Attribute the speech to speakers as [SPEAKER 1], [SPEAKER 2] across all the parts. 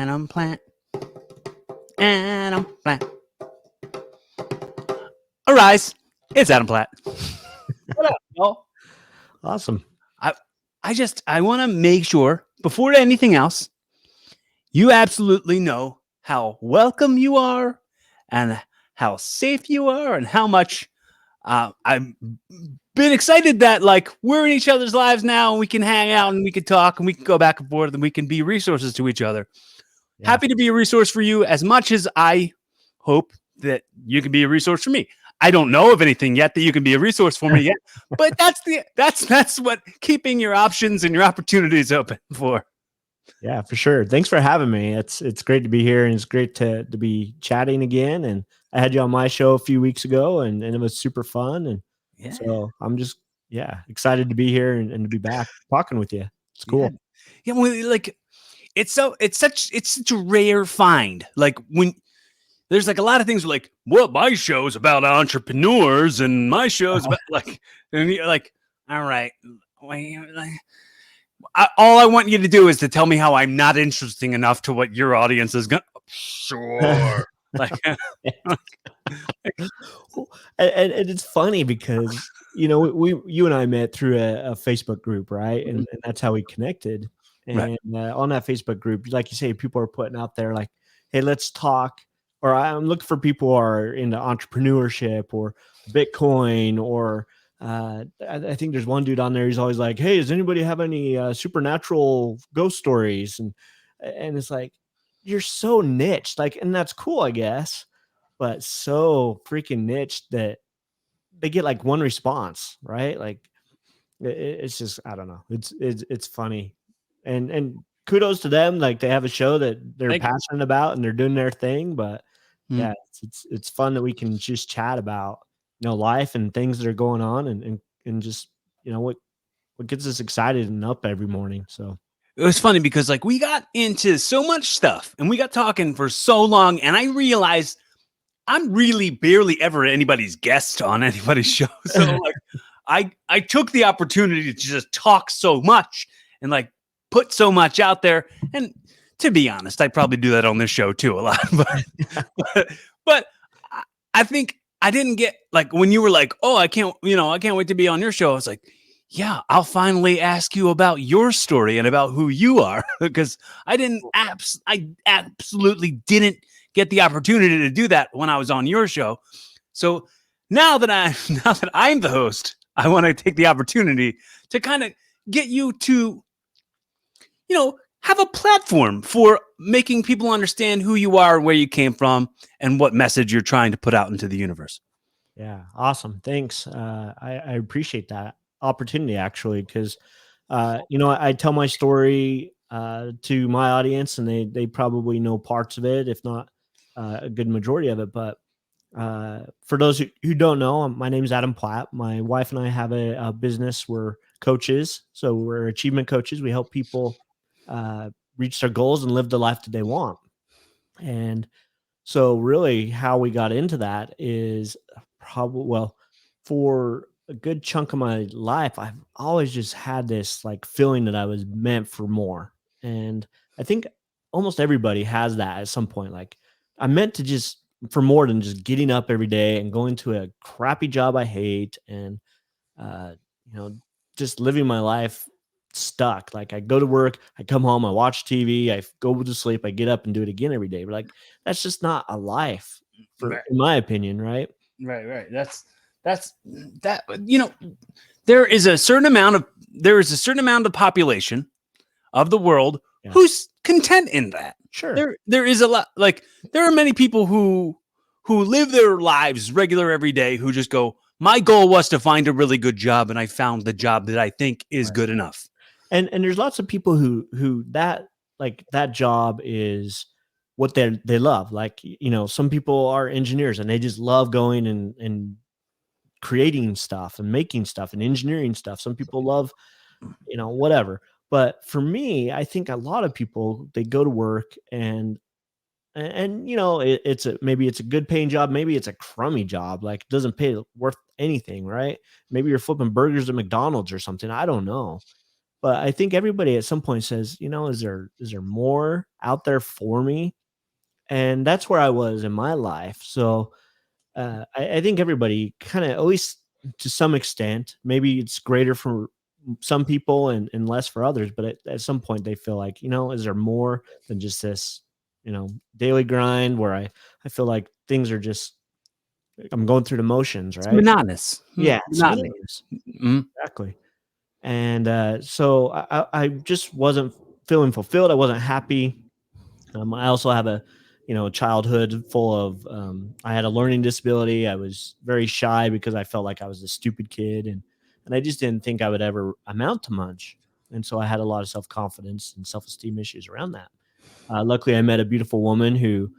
[SPEAKER 1] Adam Platt. Adam Platt. Arise. It's Adam Platt. What up, y'all?
[SPEAKER 2] Awesome.
[SPEAKER 1] I want to make sure, before anything else, you absolutely know how welcome you are and how safe you are and how much I've been excited that we're in each other's lives now and we can hang out and we can talk and we can go back and forth and we can be resources to each other. Yeah. Happy to be a resource for you as much as I hope that you can be a resource for me. I don't know of anything yet that you can be a resource for me yet, but that's what keeping your options and your opportunities open for.
[SPEAKER 2] Yeah, for sure. Thanks for having me. It's great to be here, and it's great to be chatting again. And I had you on my show a few weeks ago, and it was super fun. And so I'm just excited to be here and to be back talking with you. It's cool.
[SPEAKER 1] Yeah, well, it's such a rare find. Like when there's a lot of things well, my show's about entrepreneurs and my show's about and you're like, all right, all I want you to do is to tell me how I'm not interesting enough to what your audience is going to. Sure.
[SPEAKER 2] And it's funny because, you and I met through a Facebook group, right? And that's how we connected. And on that Facebook group, like you say, people are putting out there like, hey, let's talk. Or I'm looking for people who are into entrepreneurship or Bitcoin or I think there's one dude on there. He's always like, hey, does anybody have any supernatural ghost stories? And it's like, you're so niche, and that's cool, I guess, but so freaking niche that they get one response, right? It's just, I don't know. It's funny. And kudos to them. They have a show that they're passionate about and they're doing their thing, but yeah, it's fun that we can just chat about, life and things that are going on and just, what gets us excited and up every morning. So
[SPEAKER 1] it was funny because we got into so much stuff and we got talking for so long, and I realized I'm really barely ever anybody's guest on anybody's show. So I took the opportunity to just talk so much and put so much out there. And to be honest, I probably do that on this show too a lot, but I think I didn't get when you were oh, I can't wait to be on your show. I was like, yeah, I'll finally ask you about your story and about who you are, because I absolutely didn't get the opportunity to do that when I was on your show. So now that I'm the host, I want to take the opportunity to kind of get you to, have a platform for making people understand who you are and where you came from and what message you're trying to put out into the universe.
[SPEAKER 2] Yeah. Awesome. Thanks. I appreciate that opportunity actually, because, I tell my story to my audience and they probably know parts of it, if not a good majority of it. But for those who don't know, my name is Adam Platt. My wife and I have a business. We're coaches. So we're achievement coaches. We help people reach their goals and live the life that they want. And so really how we got into that is for a good chunk of my life, I've always just had this feeling that I was meant for more. And I think almost everybody has that at some point. I'm meant to just for more than just getting up every day and going to a crappy job I hate and, just living my life stuck. I go to work, I come home, I watch TV, I go to sleep, I get up and do it again every day. But that's just not a life in my opinion. Right.
[SPEAKER 1] Right. That's that, there is a certain amount of population of the world who's content in that.
[SPEAKER 2] Sure.
[SPEAKER 1] There is a lot, there are many people who live their lives regular every day who just go, my goal was to find a really good job and I found the job that I think is good enough.
[SPEAKER 2] And there's lots of people who that job is what they love. Some people are engineers and they just love going and creating stuff and making stuff and engineering stuff. Some people love, whatever. But for me, I think a lot of people, they go to work and maybe it's a good paying job. Maybe it's a crummy job. It doesn't pay worth anything, right? Maybe you're flipping burgers at McDonald's or something. I don't know. But I think everybody at some point says, is there more out there for me? And that's where I was in my life. So I think everybody kind of, at least to some extent, maybe it's greater for some people and less for others, but at some point they feel like, is there more than just this, daily grind where I feel like things are just, I'm going through the motions,
[SPEAKER 1] It's
[SPEAKER 2] right?
[SPEAKER 1] monotonous.
[SPEAKER 2] Yeah, it's
[SPEAKER 1] Monotony.
[SPEAKER 2] monotonous.
[SPEAKER 1] Mhm.
[SPEAKER 2] Exactly. And so I just wasn't feeling fulfilled. I wasn't happy. I also have a childhood full of, I had a learning disability. I was very shy because I felt like I was a stupid kid, and I just didn't think I would ever amount to much. And so I had a lot of self confidence and self esteem issues around that. Luckily, I met a beautiful woman who,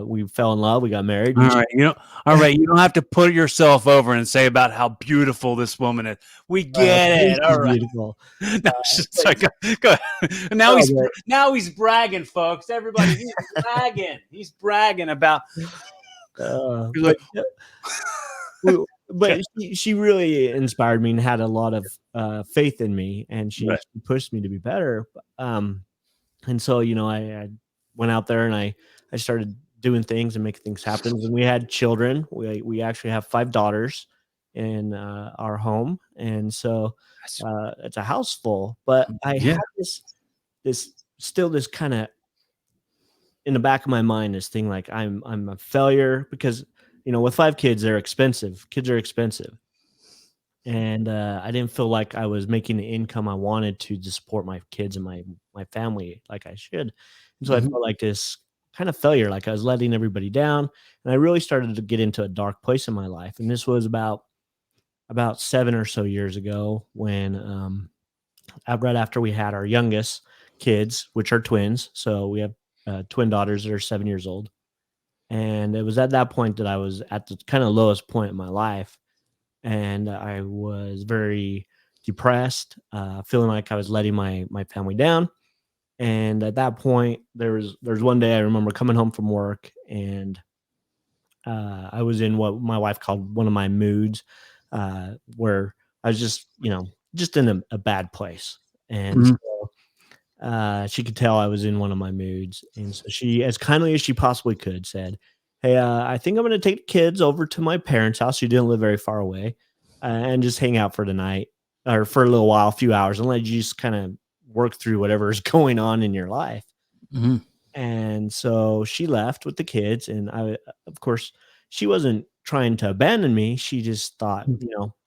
[SPEAKER 2] we fell in love. We got married,
[SPEAKER 1] All
[SPEAKER 2] and
[SPEAKER 1] right, all right. You don't have to put yourself over and say about how beautiful this woman is. We get
[SPEAKER 2] she's
[SPEAKER 1] it. All right.
[SPEAKER 2] beautiful.
[SPEAKER 1] No,
[SPEAKER 2] But,
[SPEAKER 1] sorry, go ahead. Now
[SPEAKER 2] no,
[SPEAKER 1] he's bragging, folks. Everybody, he's bragging. He's bragging about. He's
[SPEAKER 2] but
[SPEAKER 1] like,
[SPEAKER 2] Well,
[SPEAKER 1] okay,
[SPEAKER 2] but she really inspired me and had a lot of, faith in me, and
[SPEAKER 1] right.
[SPEAKER 2] she pushed me to be better. And so, I went out there and I started doing things and making things happen. And we had children. We actually have 5 daughters in, our home, and so,
[SPEAKER 1] That's-
[SPEAKER 2] it's a house full. But I
[SPEAKER 1] Yeah.
[SPEAKER 2] had this still this kinda in the back of my mind, this thing like I'm a failure because, with 5 kids, they're expensive. Kids are expensive. And, I didn't feel like I was making the income I wanted to support my kids and my family like I should. And so I
[SPEAKER 1] Mhm.
[SPEAKER 2] felt like this kind of failure, like I was letting everybody down, and I really started to get into a dark place in my life. And this was about 7 or so years ago when, right after we had our youngest kids, which are twins. So we have, twin daughters that are 7 years old. And it was at that point that I was at the kinda lowest point in my life, and I was very depressed, feeling like I was letting my family down. And at that point, there's one day I remember coming home from work, and I was in what my wife called one of my moods, where I was just in a bad place. And
[SPEAKER 1] Mhm.
[SPEAKER 2] so, she could tell I was in one of my moods, and so she, as kindly as she possibly could, said, "Hey, I think I'm gonna take the kids over to my parents' house." She didn't live very far away, and just hang out for the night or for a little while, a few hours, and let you just kind of work through whatever is going on in your life.
[SPEAKER 1] Mhm.
[SPEAKER 2] And so she left with the kids, and of course, she wasn't trying to abandon me. She just thought,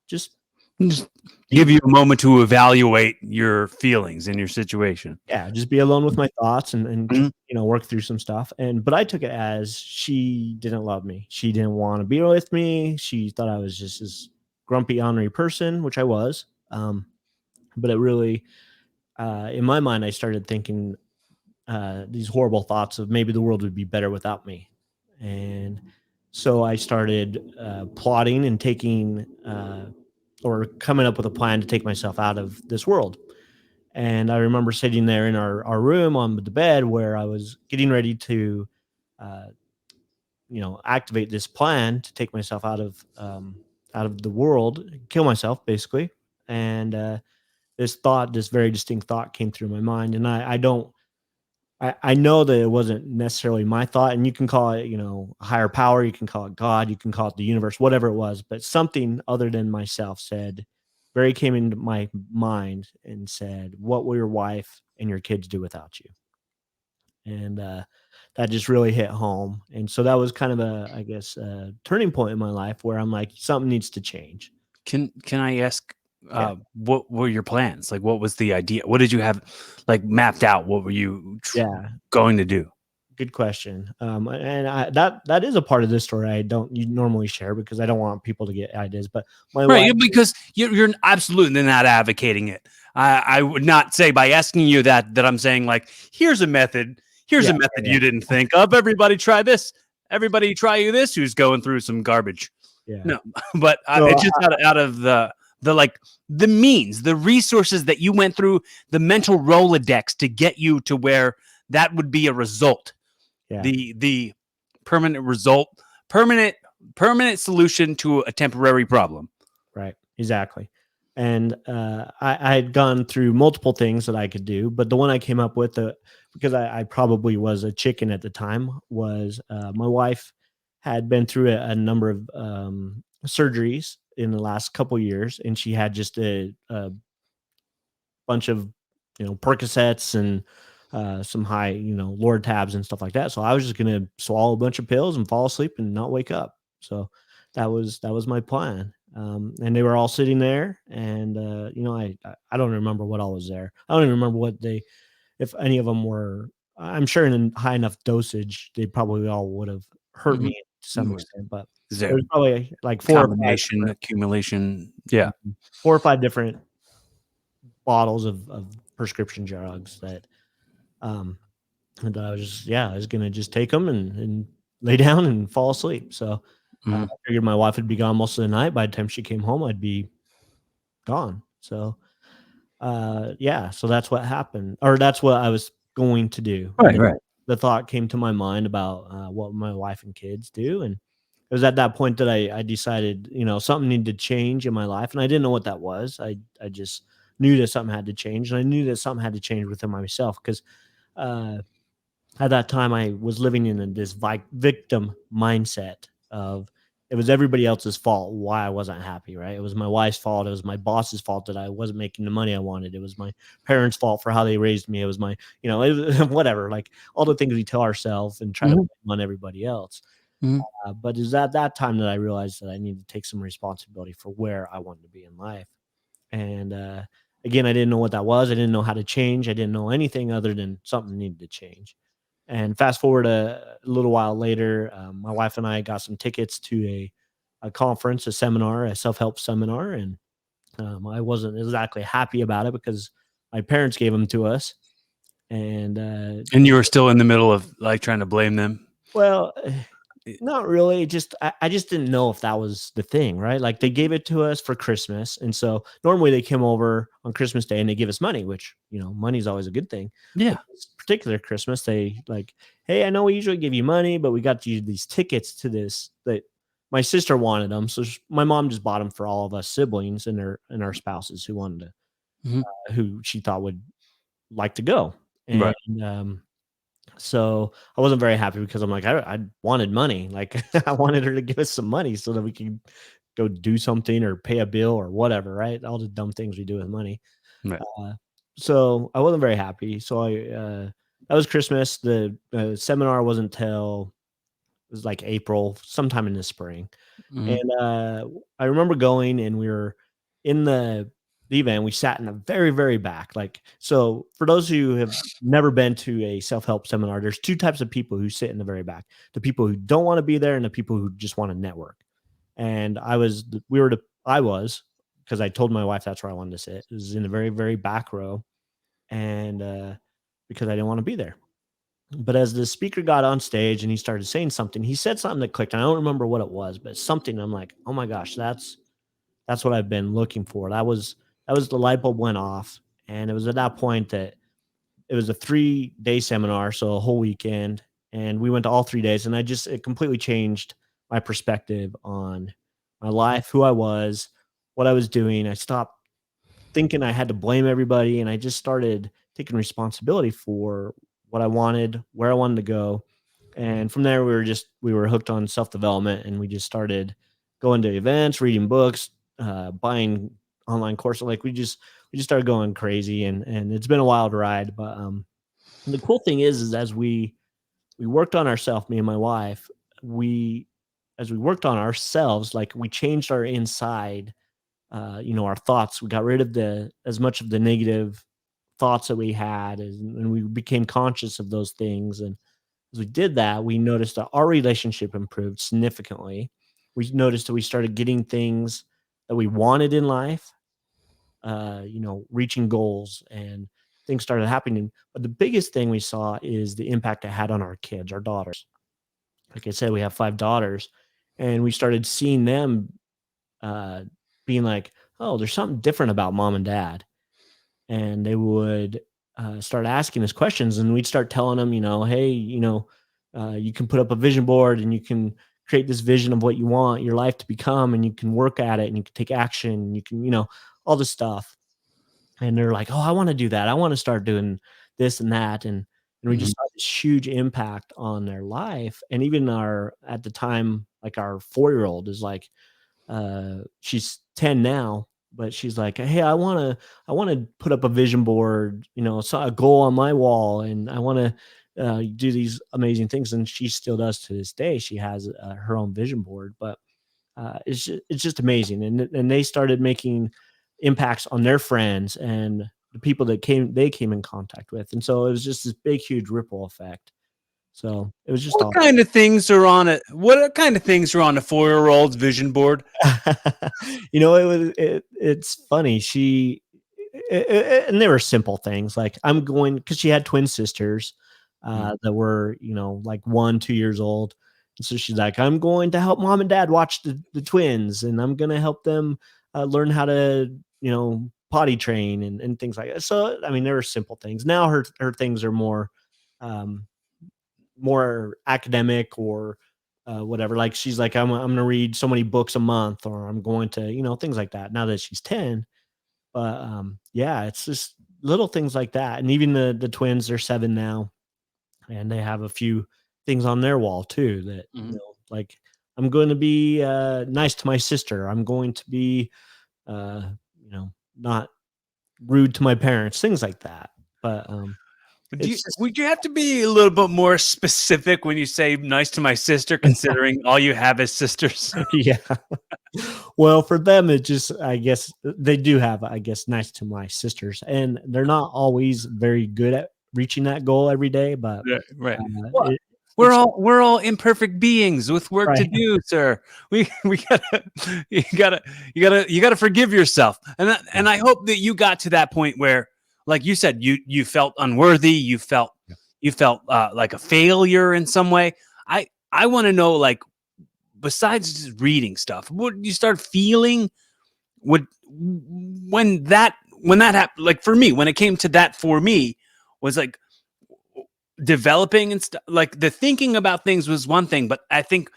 [SPEAKER 2] just
[SPEAKER 1] Just
[SPEAKER 2] be
[SPEAKER 1] give you a moment to evaluate your feelings and your situation.
[SPEAKER 2] Yeah, just be alone with my thoughts and
[SPEAKER 1] Mhm.
[SPEAKER 2] work through some stuff. But I took it as she didn't love me. She didn't want to be with me. She thought I was just this grumpy, ornery person, which I was. But it really, in my mind, I started thinking, these horrible thoughts of maybe the world would be better without me. And so I started, plotting and taking, or coming up with a plan to take myself out of this world. And I remember sitting there in our room on the bed where I was getting ready to, uh, activate this plan to take myself out of the world, kill myself, basically. And this very distinct thought came through my mind. And I don't, I know that it wasn't necessarily my thought, and you can call it, a higher power, you can call it God, you can call it the universe, whatever it was, but something other than myself said, very came into my mind and said, "What will your wife and your kids do without you?" And that just really hit home. And so that was kind of I guess, a turning point in my life where I'm like, something needs to change.
[SPEAKER 1] Can I ask,
[SPEAKER 2] Yeah.
[SPEAKER 1] what were your plans? Like, what was the idea? What did you have, like, mapped out? What were you
[SPEAKER 2] Yeah.
[SPEAKER 1] going to do?
[SPEAKER 2] Good question. And that is a part of this story I don't you normally share because I don't want people to get ideas. But my
[SPEAKER 1] Right,
[SPEAKER 2] wife,
[SPEAKER 1] because you're absolutely not advocating it. I would not say by asking you that I'm saying, like, here's a method. Here's
[SPEAKER 2] yeah,
[SPEAKER 1] a method
[SPEAKER 2] yeah,
[SPEAKER 1] you didn't think of. Everybody try this. Everybody try you this who's going through some garbage.
[SPEAKER 2] yeah.
[SPEAKER 1] No, but
[SPEAKER 2] So
[SPEAKER 1] it's just out of the like the means, the resources that you went through, the mental Rolodex to get you to where that would be a result.
[SPEAKER 2] yeah,
[SPEAKER 1] The permanent result, permanent permanent solution to a temporary problem.
[SPEAKER 2] right, exactly. And I had gone through multiple things that I could do, but the one I came up with, because I probably was a chicken at the time, was my wife had been through a number of surgeries in the last couple years, and she had just a bunch of Percocets and some high Lord tabs and stuff like that. So I was just gonna swallow a bunch of pills and fall asleep and not wake up. So that was my plan. And they were all sitting there, and I don't remember what all was there. I don't even remember what they if any of them were. I'm sure in a high enough dosage, they probably all would have hurt me
[SPEAKER 1] Mhm.
[SPEAKER 2] to some
[SPEAKER 1] Right.
[SPEAKER 2] extent, but
[SPEAKER 1] Is
[SPEAKER 2] there
[SPEAKER 1] there
[SPEAKER 2] was probably like
[SPEAKER 1] combination, accumulation? Yeah.
[SPEAKER 2] 4 or 5 different bottles of prescription drugs um, that I was just I was gonna just take them and lay down and fall asleep. So I
[SPEAKER 1] Mhm.
[SPEAKER 2] figured my wife would be gone most of the night. By the time she came home, I'd be gone. So yeah, so that's what happened, or that's what I was going to do. And
[SPEAKER 1] Right,
[SPEAKER 2] then
[SPEAKER 1] right.
[SPEAKER 2] the thought came to my mind about what my wife and kids do, and it was at that point that I decided, something needed to change in my life, and I didn't know what that was. I just knew that something had to change, and I knew that something had to change within myself because uh, at that time I was living in this victim mindset of it was everybody else's fault why I wasn't happy, right? It was my wife's fault, it was my boss's fault that I wasn't making the money I wanted, it was my parents' fault for how they raised me, it was my it was, whatever, like all the things we tell ourselves and try to
[SPEAKER 1] Mhm,
[SPEAKER 2] blame on everybody else.
[SPEAKER 1] mhm.
[SPEAKER 2] But it was at that time that I realized that I needed to take some responsibility for where I wanted to be in life. And again, I didn't know what that was, I didn't know how to change, I didn't know anything other than something needed to change. And fast forward a little while later, my wife and I got some tickets to a conference, a seminar, a self help seminar, and I wasn't exactly happy about it because my parents gave them to us. And
[SPEAKER 1] And you were still in the middle of, like, trying to blame them?
[SPEAKER 2] well,
[SPEAKER 1] Eh
[SPEAKER 2] not really. Just I just didn't know if that was the thing, right? Like they gave it to us for Christmas, and so normally they come over on Christmas Day and they give us money, which money's always a good thing. But
[SPEAKER 1] Yeah.
[SPEAKER 2] this particular Christmas, they like, hey, I know we usually give you money, but we got you these tickets to this that my sister wanted them, so my mom just bought them for all of us siblings and our spouses who wanted to,
[SPEAKER 1] Mhm.
[SPEAKER 2] who she thought would like to go, and
[SPEAKER 1] Right.
[SPEAKER 2] so I wasn't very happy because I'm like, I wanted money. Like I wanted her to give us some money so that we could go do something or pay a bill or whatever, right? All the dumb things we do with money.
[SPEAKER 1] Right.
[SPEAKER 2] Uh, so I wasn't very happy. So that was Christmas. The seminar wasn't till it was like April, sometime in the spring.
[SPEAKER 1] Mhm.
[SPEAKER 2] And, I remember going and we were in the event, we sat in the very, very back, like so for those who have never been to a self-help seminar, there's 2 types of people who sit in the very back, the people who don't wanna be there and the people who just wanna network. And I was, because I told my wife that's where I wanted to sit, it was in the very, very back row, and, because I didn't wanna be there. But as the speaker got on stage and he started saying something, he said something that clicked, and I don't remember what it was, but something I'm like, "Oh my gosh, that's what I've been looking for." That was the light bulb went off, and it was at that point that it was a 3-day seminar, so a whole weekend, and we went to all 3 days, and it completely changed my perspective on my life, who I was, what I was doing. I stopped thinking I had to blame everybody, and I just started taking responsibility for what I wanted, where I wanted to go, and from there, we were hooked on self-development, and we just started going to events, reading books, buying online courses, like, we just started going crazy, and it's been a wild ride, but, the cool thing is as we worked on ourself, me and my wife, we as we worked on ourselves, like, we changed our inside, our thoughts. We got rid of the as much of the negative thoughts that we had, and we became conscious of those things, and as we did that, we noticed that our relationship improved significantly. We noticed that we started getting things that we wanted in life, reaching goals and things started happening. But the biggest thing we saw is the impact it had on our kids, our daughters. Like I said, we have 5 daughters, and we started seeing them uh, being like, oh, there's something different about mom and dad, and they would start asking us questions, and we'd start telling them, hey, you can put up a vision board and you can create this vision of what you want your life to become, and you can work at it and you can take action and you can, all this stuff. And they're like, "Oh, I want to do that. I want to start doing this and that." And we just
[SPEAKER 1] Mhm.
[SPEAKER 2] saw this huge impact on their life. And even our at the time, like our 4-year-old is like, she's 10 now, but she's like, "Hey, I want to put up a vision board, so a goal on my wall, and I want to do these amazing things." And she still does to this day. She has her own vision board, but it's just amazing. And they started making impacts on their friends and the people that came in contact with. And so it was just this big, huge ripple effect. So it was just
[SPEAKER 1] What
[SPEAKER 2] all
[SPEAKER 1] kind of things are on it? What kind of things are on a 4-year-old's vision board?
[SPEAKER 2] it's funny. And they were simple things like I'm going because she had twin sisters
[SPEAKER 1] Mm.
[SPEAKER 2] that were, like 1, 2 years old. And so she's like, I'm going to help mom and dad watch the twins, and I'm going to help them learn how to, potty train and things like that. So, I mean, there were simple things. Now her things are um, more academic or whatever. Like she's like, I'm gonna read so many books a month, or I'm going to, things like that. Now that she's 10, but yeah, it's just little things like that. And even the twins, they're 7 now, and they have a few things on their wall too that
[SPEAKER 1] Mhm.
[SPEAKER 2] like I'm going to be nice to my sister. I'm going to be uh, not rude to my parents, things like that. But it's just
[SPEAKER 1] Would you have to be a little bit more specific when you say "nice to my sister," considering all you have is sisters?
[SPEAKER 2] yeah. Well, for them, it just, I guess they do have, I guess, nice to my sisters, and they're not always very good at reaching that goal every day, but
[SPEAKER 1] Right, right.
[SPEAKER 2] uh,
[SPEAKER 1] Well,
[SPEAKER 2] it, it's
[SPEAKER 1] we're all imperfect beings with work to
[SPEAKER 2] right.
[SPEAKER 1] do, sir. We gotta you gotta forgive yourself,
[SPEAKER 2] Yeah.
[SPEAKER 1] and I hope that you got to that point where, like you said, you felt unworthy,
[SPEAKER 2] Yeah.
[SPEAKER 1] you felt like a failure in some way. I want to know, like, besides just reading stuff, what you start feeling would when that happened. Like for me, when it came to that, for me was like developing and stuff. Like the thinking about things was one thing, but I think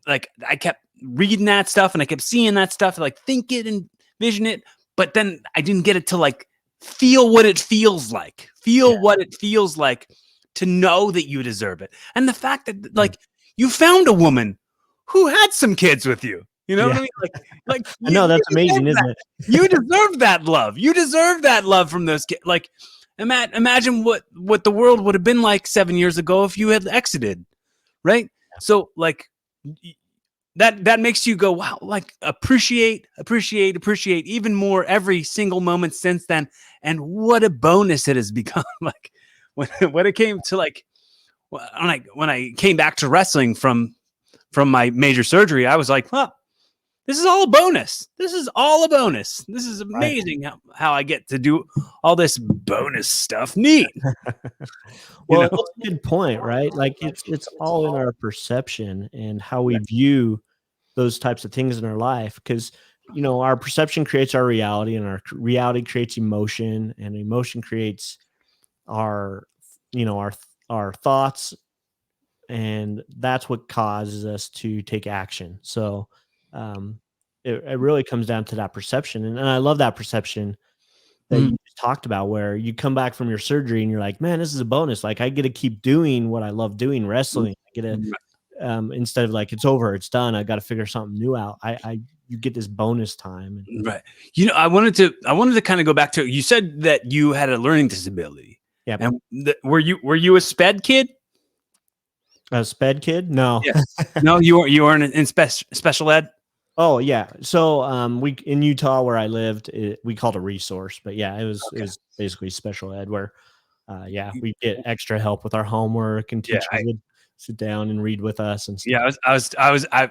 [SPEAKER 1] like I kept reading that stuff and I kept seeing that stuff, like think it and vision it, but then I didn't get it to like feel what it feels like,
[SPEAKER 2] Yeah.
[SPEAKER 1] to know that you deserve it. And the fact that
[SPEAKER 2] Mm.
[SPEAKER 1] like you found a woman who had some kids with you. You know what
[SPEAKER 2] Yeah.
[SPEAKER 1] I mean? Like
[SPEAKER 2] I know,
[SPEAKER 1] you
[SPEAKER 2] that's
[SPEAKER 1] deserve
[SPEAKER 2] amazing,
[SPEAKER 1] that.
[SPEAKER 2] isn't it?
[SPEAKER 1] You deserve that love. You deserve that love from those kids. Like imagine what the world would have been like 7 years ago if you had exited, right? So like that makes you go, wow, like appreciate even more every single moment since then. And what a bonus it has become. Like when it came to like when I came back to wrestling from my major surgery, I was like, huh, this is all a bonus. This is all a bonus. This is
[SPEAKER 2] Right.
[SPEAKER 1] amazing how I get to do all this bonus stuff. Neat. You
[SPEAKER 2] Well,
[SPEAKER 1] know?
[SPEAKER 2] that's a good point, right? Like it's all in our perception and how we view those types of things in our life, because our perception creates our reality, and our reality creates emotion, and emotion creates our you know our thoughts, and that's what causes us to take action. So um it really comes down to that perception, and I love that perception that
[SPEAKER 1] Mhm.
[SPEAKER 2] you just talked about, where you come back from your surgery and you're like, man, this is a bonus. Like I get to keep doing what I love doing, wrestling. I get to instead of like it's over, it's done, I got to figure something new out. I You get this bonus time. And
[SPEAKER 1] Right. I wanted to kind of go back to, you said that you had a learning disability.
[SPEAKER 2] yeah,
[SPEAKER 1] And were you a sped kid?
[SPEAKER 2] a sped kid, no.
[SPEAKER 1] Yeah. No, you weren't in special ed?
[SPEAKER 2] Oh yeah. So we in Utah where I lived, we called a resource, but yeah, it
[SPEAKER 1] Okay.
[SPEAKER 2] was basically special ed where yeah, we get extra help with our homework, and
[SPEAKER 1] Yeah,
[SPEAKER 2] teachers would sit down and read with us and stuff.
[SPEAKER 1] I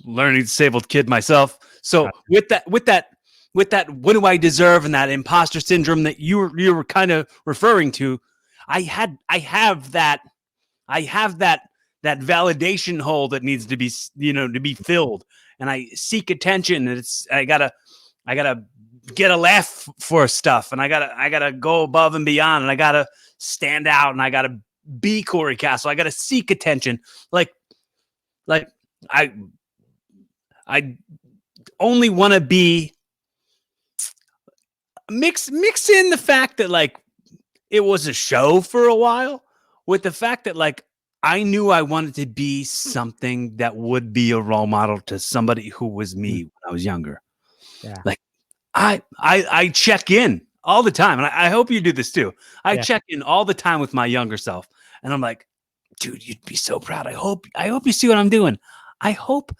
[SPEAKER 1] learning disabled kid myself. So
[SPEAKER 2] Got
[SPEAKER 1] with that what do I deserve and that imposter syndrome that you were kind of referring to, I have that validation hole that needs to be, to be filled, and I seek attention, and I gotta get a laugh for stuff, and I gotta go above and beyond, and I gotta stand out, and I gotta be Corey Castle. I gotta seek attention. like like I only want to be mix in the fact that like it was a show for a while with the fact that like I knew I wanted to be something that would be a role model to somebody who was me when I was younger.
[SPEAKER 2] Yeah.
[SPEAKER 1] Like I check in all the time, and I hope you do this too. I
[SPEAKER 2] Yeah.
[SPEAKER 1] check in all the time with my younger self, and I'm like, dude, you'd be so proud. I hope you see what I'm doing. I hope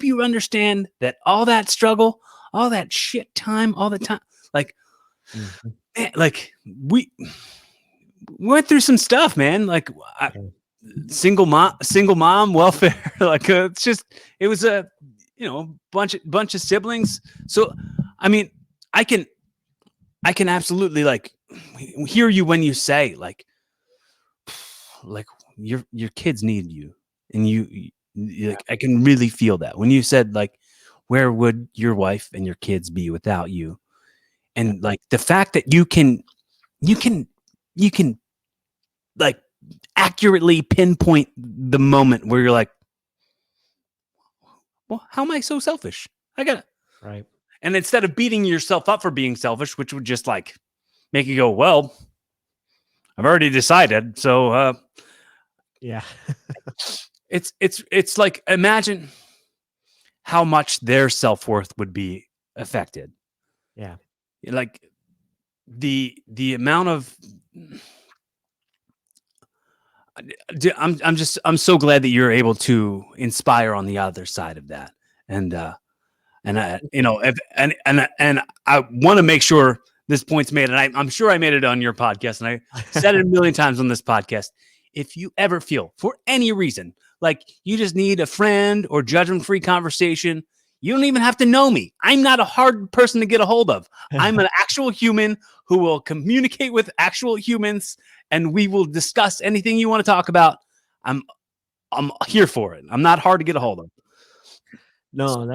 [SPEAKER 1] you understand that all that struggle, all that shit time, all the time, like,
[SPEAKER 2] Mhm.
[SPEAKER 1] like we went through some stuff, man. Like
[SPEAKER 2] Yeah.
[SPEAKER 1] single mom welfare. Like it was a bunch of siblings. So I mean, I can absolutely like hear you when you say like your kids need you, and like I can really feel that when you said like where would your wife and your kids be without you, and like the fact that you can you can you can like accurately pinpoint the moment where you're like, well, how am I so selfish? I gotta.
[SPEAKER 2] Right.
[SPEAKER 1] And instead of beating yourself up for being selfish, which would just like make you go, well, I've already decided. So
[SPEAKER 2] Yeah.
[SPEAKER 1] it's like imagine how much their self-worth would be affected.
[SPEAKER 2] Yeah.
[SPEAKER 1] Like the amount of I'm so glad that you're able to inspire on the other side of that. And I, you know, if, and I want to make sure this point's made, and I'm sure I made it on your podcast, and I said it a million times on this podcast. If you ever feel, for any reason, like you just need a friend or judgment-free conversation, you don't even have to know me. I'm not a hard person to get a hold of. I'm an actual human who will communicate with actual humans, and we will discuss anything you want to talk about. I'm here for it. I'm not hard to get a hold of.
[SPEAKER 2] No,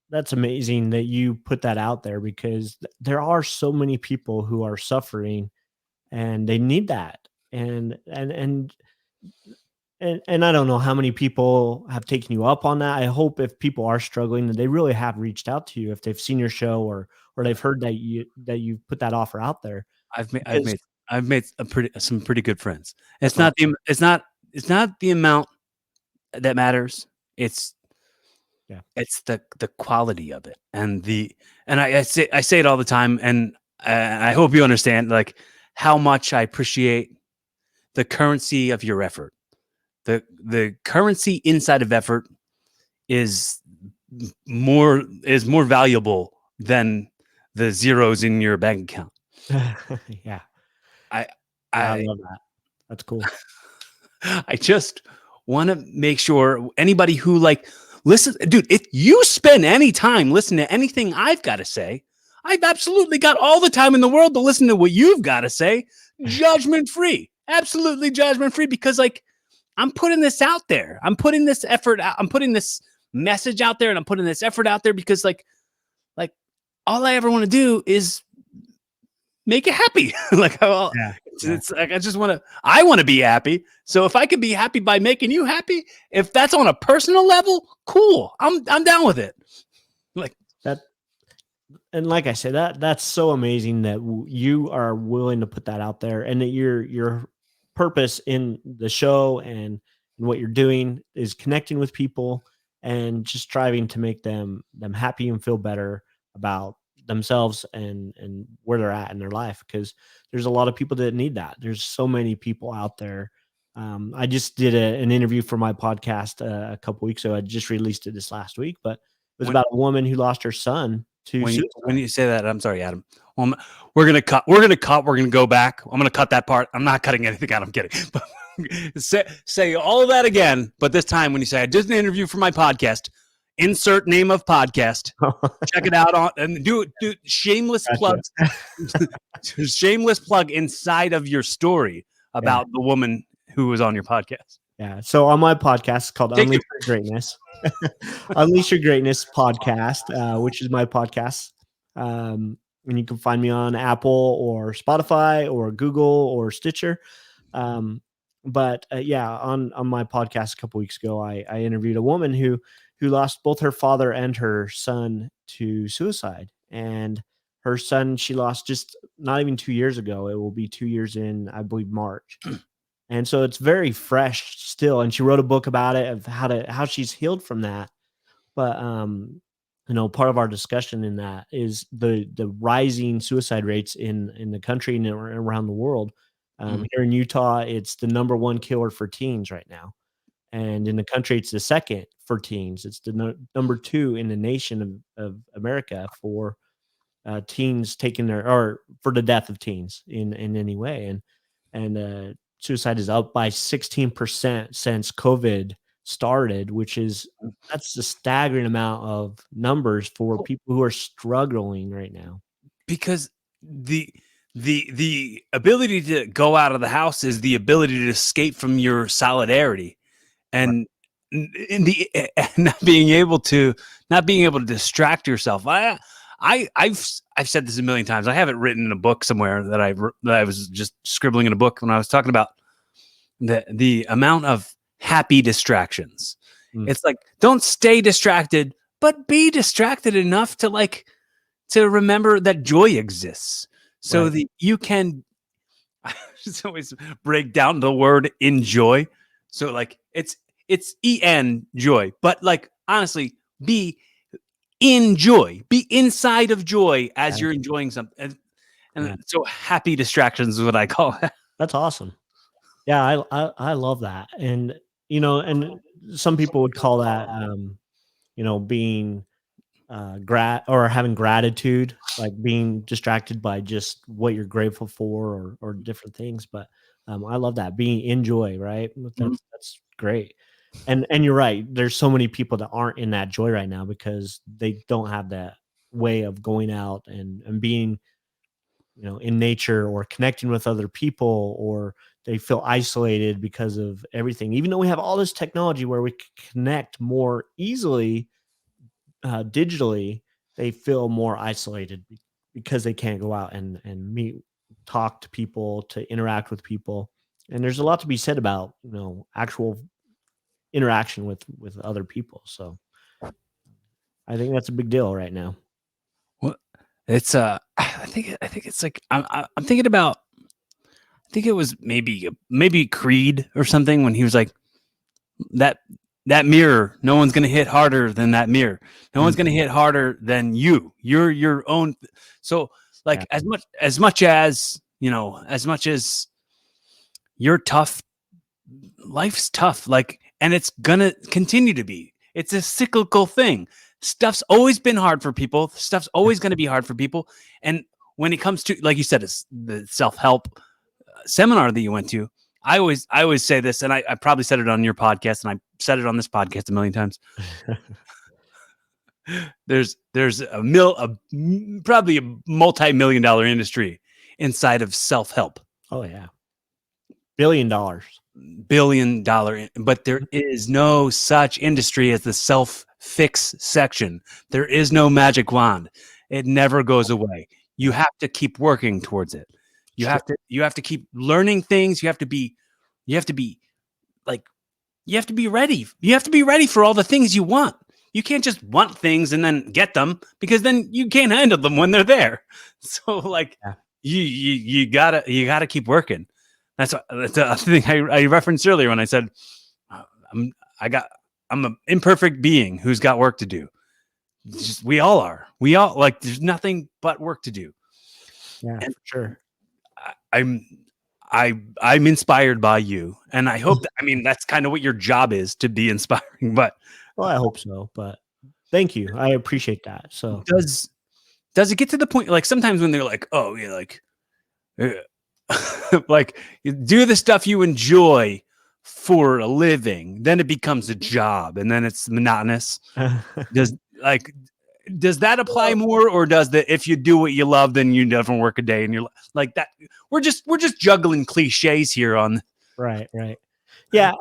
[SPEAKER 2] that's amazing that you put that out there because there are so many people who are suffering and they need that. And I don't know how many people have taken you up on that. I hope if people are struggling that they really have reached out to you if they've seen your show or they've heard that you put that offer out there.
[SPEAKER 1] I've made
[SPEAKER 2] Because
[SPEAKER 1] some pretty good friends.
[SPEAKER 2] that's awesome.
[SPEAKER 1] It's not the amount that matters. It's
[SPEAKER 2] Yeah.
[SPEAKER 1] the quality of it, and I say it all the time, and I hope you understand like how much I appreciate the currency of your effort. The currency inside of effort is more valuable than the zeros in your bank account.
[SPEAKER 2] Yeah.
[SPEAKER 1] I
[SPEAKER 2] Yeah, I
[SPEAKER 1] I
[SPEAKER 2] love that. That's cool.
[SPEAKER 1] I just want to make sure anybody who like listen, dude, if you spend any time listening to anything I've got to say, I've absolutely got all the time in the world to listen to what you've got to say, judgment free, absolutely judgment free, because like I'm putting this out there. I'm putting this effort out. I'm putting this message out there, and I'm putting this effort out there because like all I ever want to do is make you happy. Like, well,
[SPEAKER 2] Yeah. Yeah.
[SPEAKER 1] it's like I want to be happy. So if I could be happy by making you happy, if that's on a personal level, cool. I'm down with it. Like
[SPEAKER 2] That and like I said, that's so amazing that you are willing to put that out there, and that your purpose in the show and what you're doing is connecting with people and just striving to make them happy and feel better about themselves and where they're at in their life. Because there's a lot of people that need that. There's so many people out there. I just did an interview for my podcast a couple weeks ago. I just released it this last week, but it was
[SPEAKER 1] when
[SPEAKER 2] about a woman who lost her son to
[SPEAKER 1] when
[SPEAKER 2] suicide.
[SPEAKER 1] you say that, I'm sorry, Adam. Well, we're gonna cut. We're gonna go back. I'm gonna cut that part. I'm not cutting anything out. I'm kidding. But say all of that again, but this time when you say I did an interview for my podcast, insert name of podcast. Check it out on and do shameless
[SPEAKER 2] Gotcha.
[SPEAKER 1] plugs, shameless plug inside of your story
[SPEAKER 2] Yeah,
[SPEAKER 1] about the woman who was on your podcast.
[SPEAKER 2] yeah. So on my podcast, it's called
[SPEAKER 1] Take
[SPEAKER 2] Unleash
[SPEAKER 1] it.
[SPEAKER 2] Your Greatness. Unleash Your Greatness podcast, which is my podcast. And you can find me on Apple or Spotify or Google or Stitcher. But yeah, on my podcast a couple weeks ago, I interviewed a woman who lost both her father and her son to suicide, and her son, she lost just not even 2 years ago. It will be 2 years in, I believe, March. And so it's very fresh still. And she wrote a book about it, of how she's healed from that. But part of our discussion in that is the rising suicide rates in the country and around the world. Here in Utah, it's the number one killer for teens right now, and in the country, it's the second for teens. It's the number two in the nation of America for teens taking or for the death of teens in any way, and suicide is up by 16% since COVID started, that's a staggering amount of numbers for people who are struggling right now.
[SPEAKER 1] Because the ability to go out of the house is the ability to escape from your solidarity, and in the not being able to distract yourself. I've said this a million times. I have it written in a book somewhere that I was just scribbling in a book when I was talking about the amount of happy distractions. It's like, don't stay distracted, but be distracted enough to remember that joy exists, so that you can. I just always break down the word enjoy. So like it's joy, but like honestly, be in joy, be inside of joy as you're enjoying something. And so happy distractions is what I call it.
[SPEAKER 2] That's awesome. Yeah, I love that. And and some people would call that being or having gratitude, like being distracted by just what you're grateful for, or different things. But I love that, being in joy, right? That's great. And you're right. There's so many people that aren't in that joy right now because they don't have that way of going out and being in nature, or connecting with other people, or they feel isolated because of everything. Even though we have all this technology where we can connect more easily digitally, they feel more isolated because they can't go out and meet, talk to people, to interact with people. And there's a lot to be said about actual interaction with other people. So I think that's a big deal right now.
[SPEAKER 1] Well, it's I think it's like I'm thinking about. I think it was maybe Creed or something, when he was like, that mirror, no one's gonna hit harder than that mirror. No one's gonna hit harder than you. You're your own. So like, as much as as much as you're tough, life's tough. Like, and it's gonna continue to be. It's a cyclical thing. Stuff's always been hard for people. Stuff's always going to be hard for people. And when it comes to, like you said, it's the self-help seminar that you went to, I always say this, and I probably said it on your podcast, and I said it on this podcast a million times. There's probably a multi-million-dollar industry inside of self-help.
[SPEAKER 2] Oh yeah. $1 billion.
[SPEAKER 1] But there is no such industry as the self-fix section. There is no magic wand. It never goes away. You have to keep working towards it. You have to keep learning things. You have to be ready. You have to be ready for all the things you want. You can't just want things and then get them, because then you can't handle them when they're there. So like, you gotta keep working. That's a thing I referenced earlier when I said I'm an imperfect being who's got work to do. We all are. We all, like, there's nothing but work to do.
[SPEAKER 2] Yeah, and for sure.
[SPEAKER 1] I'm inspired by you, and I hope that, I mean, that's kind of what your job is, to be inspiring. But
[SPEAKER 2] well, I hope so. But thank you. I appreciate that. So
[SPEAKER 1] does it get to the point, like, sometimes when they're like, oh yeah, like like, you do the stuff you enjoy for a living, then it becomes a job, and then it's monotonous. Does that apply more, or does the, if you do what you love, then you never work a day, and you're like that? We're just juggling cliches here on.
[SPEAKER 2] Right. Yeah.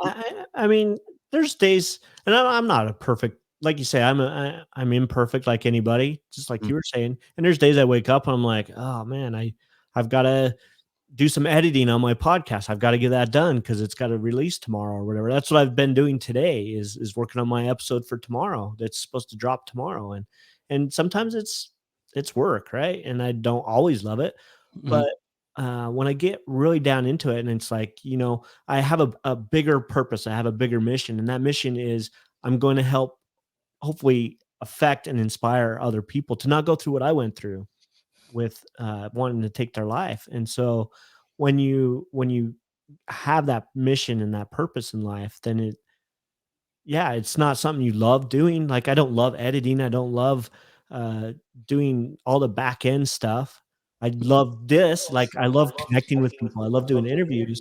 [SPEAKER 2] I mean, there's days, and I'm not a perfect, like you say, I'm imperfect like anybody, just like you were saying. And there's days I wake up and I'm like, oh man, I've got to do some editing on my podcast. I've got to get that done because it's got to release tomorrow or whatever. That's what I've been doing today, is working on my episode for tomorrow that's supposed to drop tomorrow. And sometimes it's it's work, right? And I don't always love it,
[SPEAKER 1] Mhm.
[SPEAKER 2] but when I get really down into it, and it's like, I have a bigger purpose, I have a bigger mission, and that mission is I'm going to help, hopefully, affect and inspire other people to not go through what I went through with wanting to take their life. And so when you have that mission and that purpose in life, then yeah, it's not something you love doing. Like, I don't love editing. I don't love uh, doing all the back end stuff. I love this. Like, I love connecting with people. I love doing interviews.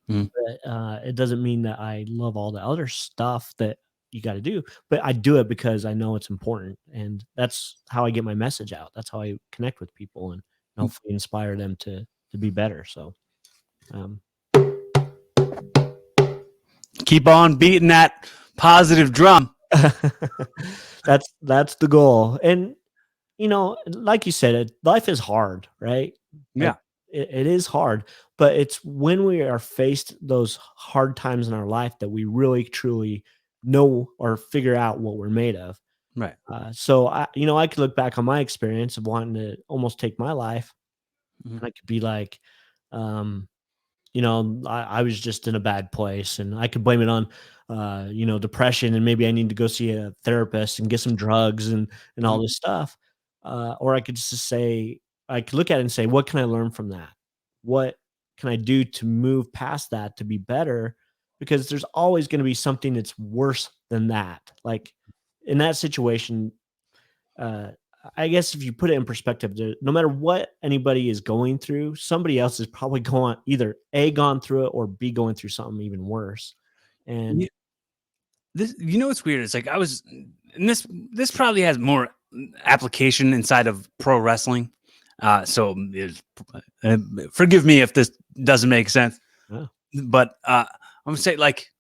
[SPEAKER 1] Mhm.
[SPEAKER 2] But it doesn't mean that I love all the other stuff that you got to do. But I do it because I know it's important, and that's how I get my message out. That's how I connect with people and hopefully inspire them to be better. So, um,
[SPEAKER 1] Keep on beating that positive drum.
[SPEAKER 2] that's the goal. And like you said, life is hard, right? Like,
[SPEAKER 1] Yeah.
[SPEAKER 2] it is hard, but it's when we are faced those hard times in our life that we really truly know or figure out what we're made of.
[SPEAKER 1] Right.
[SPEAKER 2] So I could look back on my experience of wanting to almost take my life,
[SPEAKER 1] Mhm.
[SPEAKER 2] and I could be like, um, I was just in a bad place, and I could blame it on, depression, and maybe I need to go see a therapist and get some drugs and all
[SPEAKER 1] Mhm.
[SPEAKER 2] this stuff. Or I could just say, I could look at it and say, what can I learn from that? What can I do to move past that to be better? Because there's always going to be something that's worse than that. Like, in that situation, uh, I guess if you put it in perspective, no matter what anybody is going through, somebody else is probably going either A, gone through it, or B, going through something even worse. And
[SPEAKER 1] This, what's weird? It's like I was, and this probably has more application inside of pro wrestling. So uh, forgive me if this doesn't make sense,
[SPEAKER 2] oh,
[SPEAKER 1] but I'm gonna say like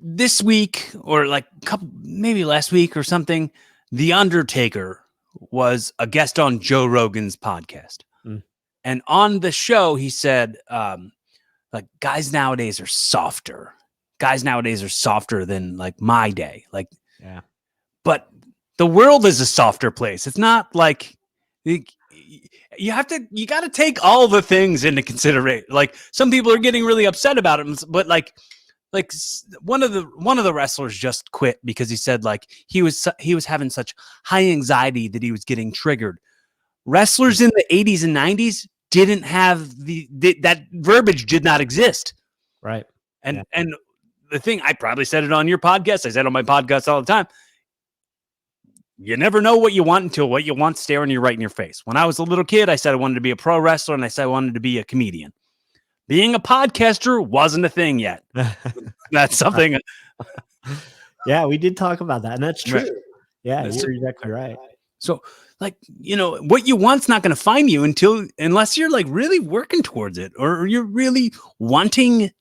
[SPEAKER 1] this week or like couple maybe last week or something, The Undertaker was a guest on Joe Rogan's podcast,
[SPEAKER 2] mm,
[SPEAKER 1] and on the show he said, like guys nowadays are softer than like my day, like,
[SPEAKER 2] yeah,
[SPEAKER 1] but the world is a softer place. It's not like you got to take all the things into consideration. Like some people are getting really upset about it, but like one of the wrestlers just quit because he said like he was having such high anxiety that he was getting triggered.
[SPEAKER 2] mm,
[SPEAKER 1] Wrestlers in the 80s and 90s didn't have that verbiage did not exist.
[SPEAKER 2] right, yeah,
[SPEAKER 1] And the thing, I probably said it on your podcast, I said on my podcast all the time, you never know what you want until what you want staring you right in your face. When I was a little kid, I said I wanted to be a pro wrestler, and I said I wanted to be a comedian. Being a podcaster wasn't a thing yet. That's something.
[SPEAKER 2] yeah. We did talk about that, and that's
[SPEAKER 1] Right.
[SPEAKER 2] true. Yeah,
[SPEAKER 1] So,
[SPEAKER 2] you're exactly right.
[SPEAKER 1] so, like, what you want's not going to find you unless you're like really working towards it, or you're really wanting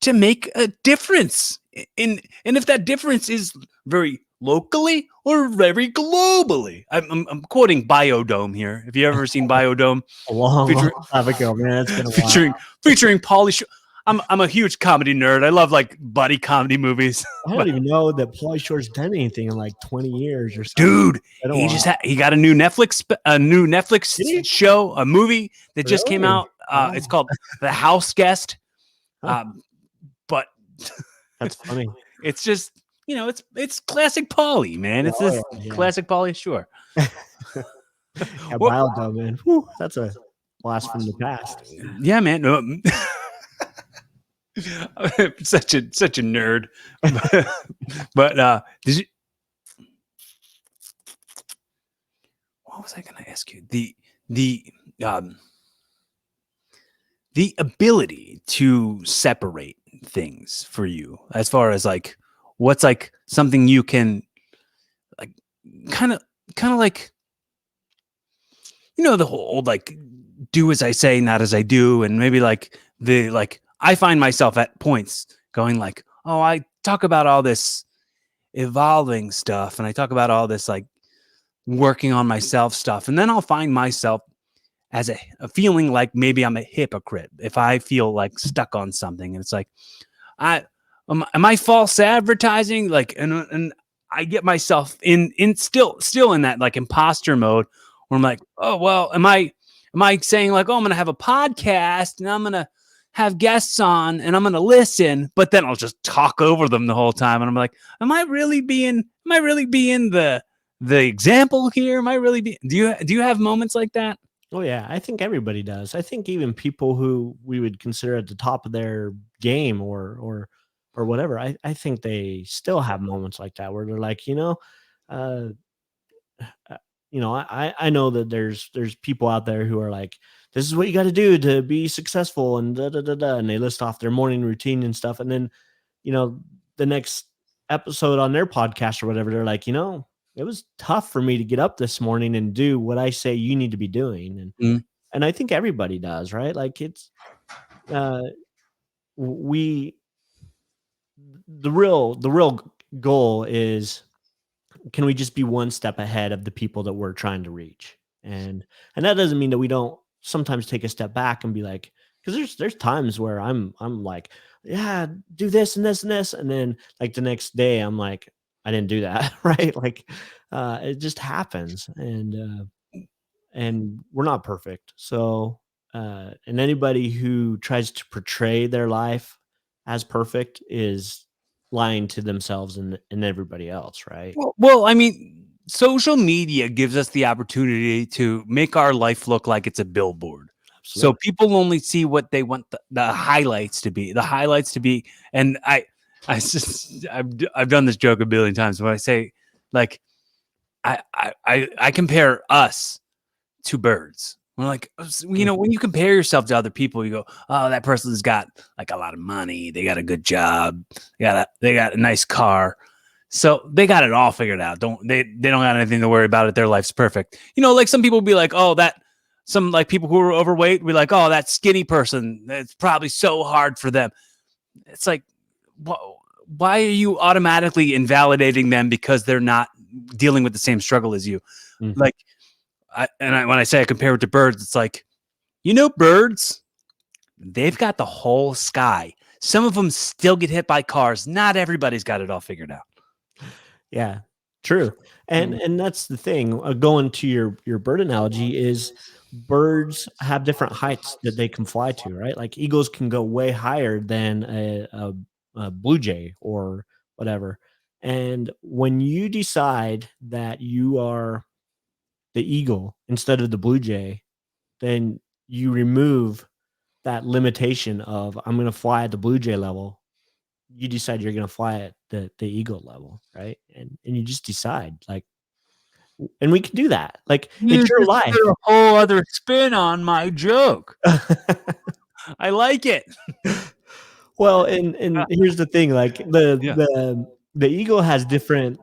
[SPEAKER 1] to make a difference. And if that difference is very locally or very globally, I'm quoting Biodome here. Have you ever seen Biodome?
[SPEAKER 2] A long, long
[SPEAKER 1] Featuring
[SPEAKER 2] time ago, man. It's been a while.
[SPEAKER 1] featuring featuring Pauly. I'm a huge comedy nerd. I love like buddy comedy movies.
[SPEAKER 2] I don't
[SPEAKER 1] But
[SPEAKER 2] even know that Pauly Shore's done anything in like 20 years or something.
[SPEAKER 1] dude,
[SPEAKER 2] I don't
[SPEAKER 1] he
[SPEAKER 2] want.
[SPEAKER 1] just he got a new Netflix
[SPEAKER 2] Did he
[SPEAKER 1] show, a movie that just came
[SPEAKER 2] really?
[SPEAKER 1] out. It's
[SPEAKER 2] Wow.
[SPEAKER 1] called The House Guest.
[SPEAKER 2] Huh,
[SPEAKER 1] Um, but
[SPEAKER 2] that's funny.
[SPEAKER 1] it's just it's classic Pauly, man.
[SPEAKER 2] Yeah,
[SPEAKER 1] It's
[SPEAKER 2] oh
[SPEAKER 1] this
[SPEAKER 2] yeah,
[SPEAKER 1] classic Pauly, sure.
[SPEAKER 2] yeah. Yeah,
[SPEAKER 1] Well,
[SPEAKER 2] Biodome, man. Whew, that's a blast from the past.
[SPEAKER 1] yeah, man. No, such a nerd. But did you? What was I going to ask you? The um the ability to separate things for you, as far as like what's like something you can like kind of like the whole old like do as I say, not as I do, and maybe like I find myself at points going like, oh, I talk about all this evolving stuff, and I talk about all this like working on myself stuff, and then I'll find myself as a feeling like maybe I'm a hypocrite if I feel like stuck on something, and it's like I am I false advertising, like, and I get myself in still in that like imposter mode where I'm like, oh well, am I saying like, oh, I'm gonna have a podcast and I'm gonna have guests on and I'm gonna listen, but then I'll just talk over them the whole time, and I'm like, am I really being the example here? Am I really being? Do you have moments like that?
[SPEAKER 2] Oh yeah, I think everybody does. I think even people who we would consider at the top of their game or whatever, I think they still have moments like that where they're like, uh, uh, I know that there's people out there who are like, this is what you got to do to be successful, and da da da da, and they list off their morning routine and stuff, and then you know the next episode on their podcast or whatever, they're like, it was tough for me to get up this morning and do what I say you need to be doing,
[SPEAKER 1] Mm.
[SPEAKER 2] and I think everybody does, right? Like it's uh, we the real goal is, can we just be one step ahead of the people that we're trying to reach? And that doesn't mean that we don't sometimes take a step back and be like, because there's times where I'm like, yeah, do this and this and this, and then like the next day I'm like, I didn't do that, right? Like it just happens, and we're not perfect. So and anybody who tries to portray their life as perfect is lying to themselves and everybody else, right?
[SPEAKER 1] Well, I mean, social media gives us the opportunity to make our life look like it's a billboard. So
[SPEAKER 2] Absolutely.
[SPEAKER 1] people only see what they want the highlights to be. The highlights to be, and I've done this joke a billion times when I say, like, I compare us to birds. We're like, when you compare yourself to other people, you go, oh, that person's got like a lot of money, they got a good job, they got a nice car. So they got it all figured out. They don't got anything to worry about it. Their life's perfect. Like some people be like, oh, some like people who are overweight be like, oh, that skinny person, it's probably so hard for them. It's like, why are you automatically invalidating them because they're not dealing with the same struggle as you?
[SPEAKER 2] Mhm.
[SPEAKER 1] Like, when I say I compare it to birds, it's like, birds, they've got the whole sky. Some of them still get hit by cars. Not everybody's got it all figured out.
[SPEAKER 2] Yeah, true. And that's the thing. Going to your bird analogy is birds have different heights that they can fly to, right? Like eagles can go way higher than a blue jay or whatever. And when you decide that you are the eagle instead of the blue jay, then you remove that limitation of, I'm going to fly at the blue jay level. You decide you're going to fly at the eagle level, right? And you just decide, like, and we can do that. Like,
[SPEAKER 1] You
[SPEAKER 2] it's your
[SPEAKER 1] just
[SPEAKER 2] life.
[SPEAKER 1] put a whole other spin on my joke. I like it.
[SPEAKER 2] Well, and here's the thing, like
[SPEAKER 1] Yeah.
[SPEAKER 2] the eagle has different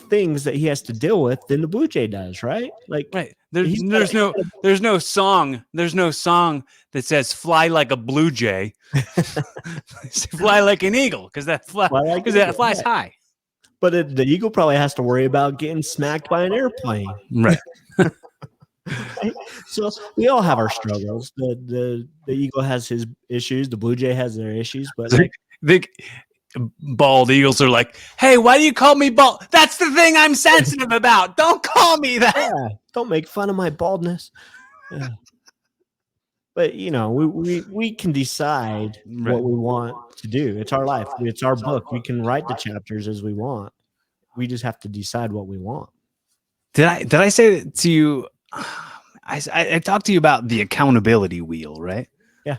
[SPEAKER 2] things that he has to deal with than the blue jay does, right? Like
[SPEAKER 1] Right.
[SPEAKER 2] he's got
[SPEAKER 1] There's no song that says fly like a blue jay. Fly like an eagle, because that
[SPEAKER 2] fly like an
[SPEAKER 1] that
[SPEAKER 2] eagle,
[SPEAKER 1] flies
[SPEAKER 2] right.
[SPEAKER 1] high.
[SPEAKER 2] But the eagle probably has to worry about getting smacked by an airplane.
[SPEAKER 1] Right.
[SPEAKER 2] Right? So we all have our struggles. The eagle has his issues. The blue jay has their issues. But like,
[SPEAKER 1] The bald eagles are like, hey, why do you call me bald? That's the thing I'm sensitive about. Don't call me that.
[SPEAKER 2] yeah, don't make fun of my baldness. Yeah. But we can decide
[SPEAKER 1] Right.
[SPEAKER 2] what we want to do. It's our life. It's our book. We can write the chapters as we want. We just have to decide what we want.
[SPEAKER 1] Did I say it to you? I talked to you about the accountability wheel, right?
[SPEAKER 2] Yeah.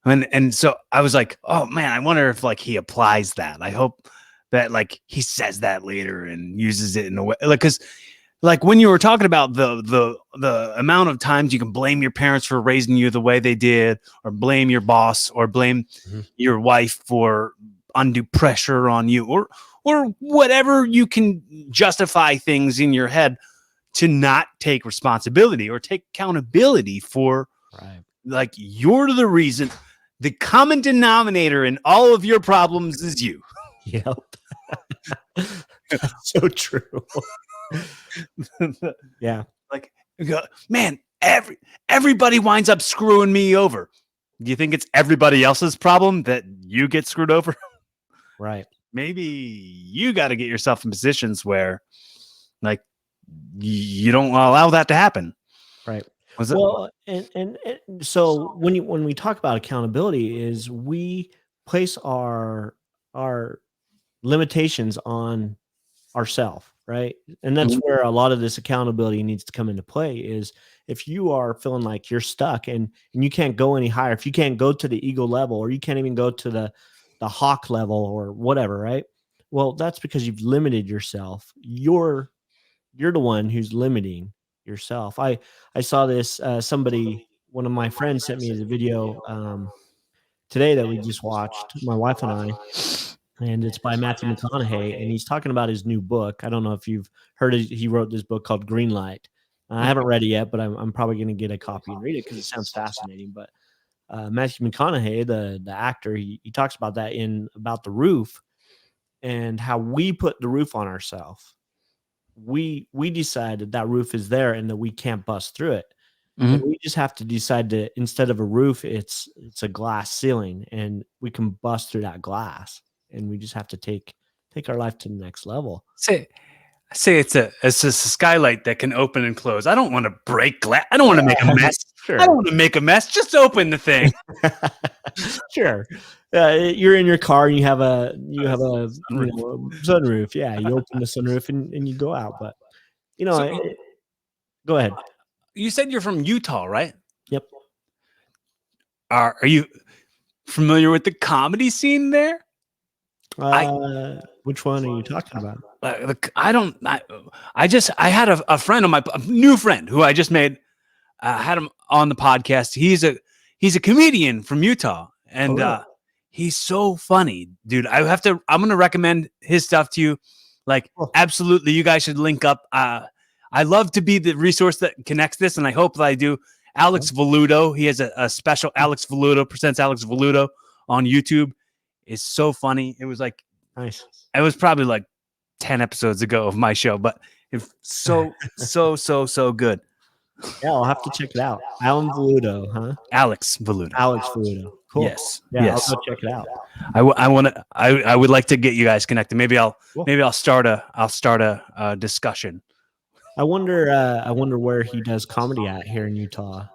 [SPEAKER 1] And so I was like, oh man, I wonder if like he applies that. I hope that like he says that later and uses it in a way, like, because like when you were talking about the amount of times you can blame your parents for raising you the way they did, or blame your boss, or blame your wife for undue pressure on you, or whatever, you can justify things in your head to not take responsibility or take accountability for,
[SPEAKER 2] Right.
[SPEAKER 1] like, you're the reason. The common denominator in all of your problems is you.
[SPEAKER 2] Yep. That's so true. Yeah.
[SPEAKER 1] Like, man, everybody winds up screwing me over. Do you think it's everybody else's problem that you get screwed over?
[SPEAKER 2] Right.
[SPEAKER 1] maybe you got to get yourself in positions where like you don't allow that to happen.
[SPEAKER 2] Right.
[SPEAKER 1] Was it?
[SPEAKER 2] Well, and so when we talk about accountability, is we place our limitations on ourself, right? And that's
[SPEAKER 1] Mhm.
[SPEAKER 2] where a lot of this accountability needs to come into play. Is if you are feeling like you're stuck and you can't go any higher, if you can't go to the eagle level, or you can't even go to the hawk level or whatever, right? Well, that's because you've limited yourself. You're the one who's limiting yourself. I saw this, somebody, one of my friends sent me the video, today that we just watched, my wife and I, and it's by Matthew McConaughey, and he's talking about his new book. I don't know if you've heard it. He wrote this book called Green Light. I haven't read it yet, but I'm probably going to get a copy and read it because it sounds fascinating. But Matthew McConaughey, the actor, he talks about that in about the roof and how we put the roof on ourselves. We decide that that roof is there and that we can't bust through it. And
[SPEAKER 1] Mhm.
[SPEAKER 2] we just have to decide to, instead of a roof, it's a glass ceiling, and we can bust through that glass. And we just have to take our life to the next level.
[SPEAKER 1] Say, it's a skylight that can open and close. I don't want to break glass. I don't want to make a mess. I
[SPEAKER 2] Sure.
[SPEAKER 1] don't want to make a mess. Just open the thing.
[SPEAKER 2] Sure. You're in your car and you have a sunroof. Yeah, you open the sunroof and you go out. But you know,
[SPEAKER 1] So
[SPEAKER 2] go ahead.
[SPEAKER 1] you said you're from Utah, right?
[SPEAKER 2] Yep.
[SPEAKER 1] Are you familiar with the comedy scene there? I
[SPEAKER 2] Which one are you talking about?
[SPEAKER 1] I don't. I had a friend on a new friend who I just made. Had him on the podcast. He's a comedian from Utah,
[SPEAKER 2] Oh,
[SPEAKER 1] and
[SPEAKER 2] really?
[SPEAKER 1] he's so funny, dude. I'm gonna recommend his stuff to you. Like,
[SPEAKER 2] Cool.
[SPEAKER 1] absolutely, you guys should link up. I love to be the resource that connects this, and I hope that I do. Alex Voluto, he has a special. Alex Voluto presents Alex Voluto on YouTube. It's so funny.
[SPEAKER 2] Nice.
[SPEAKER 1] It was probably like 10 episodes ago of my show, but it's so good.
[SPEAKER 2] Yeah, I'll have to check it out. Alan Voluto, huh?
[SPEAKER 1] Alex Voluto.
[SPEAKER 2] Alex Voluto. Cool.
[SPEAKER 1] Yes.
[SPEAKER 2] Yeah,
[SPEAKER 1] Yes.
[SPEAKER 2] I'll go check it out.
[SPEAKER 1] I would like to get you guys connected. Maybe
[SPEAKER 2] Cool.
[SPEAKER 1] I'll start a discussion.
[SPEAKER 2] I wonder where he does comedy at here in Utah.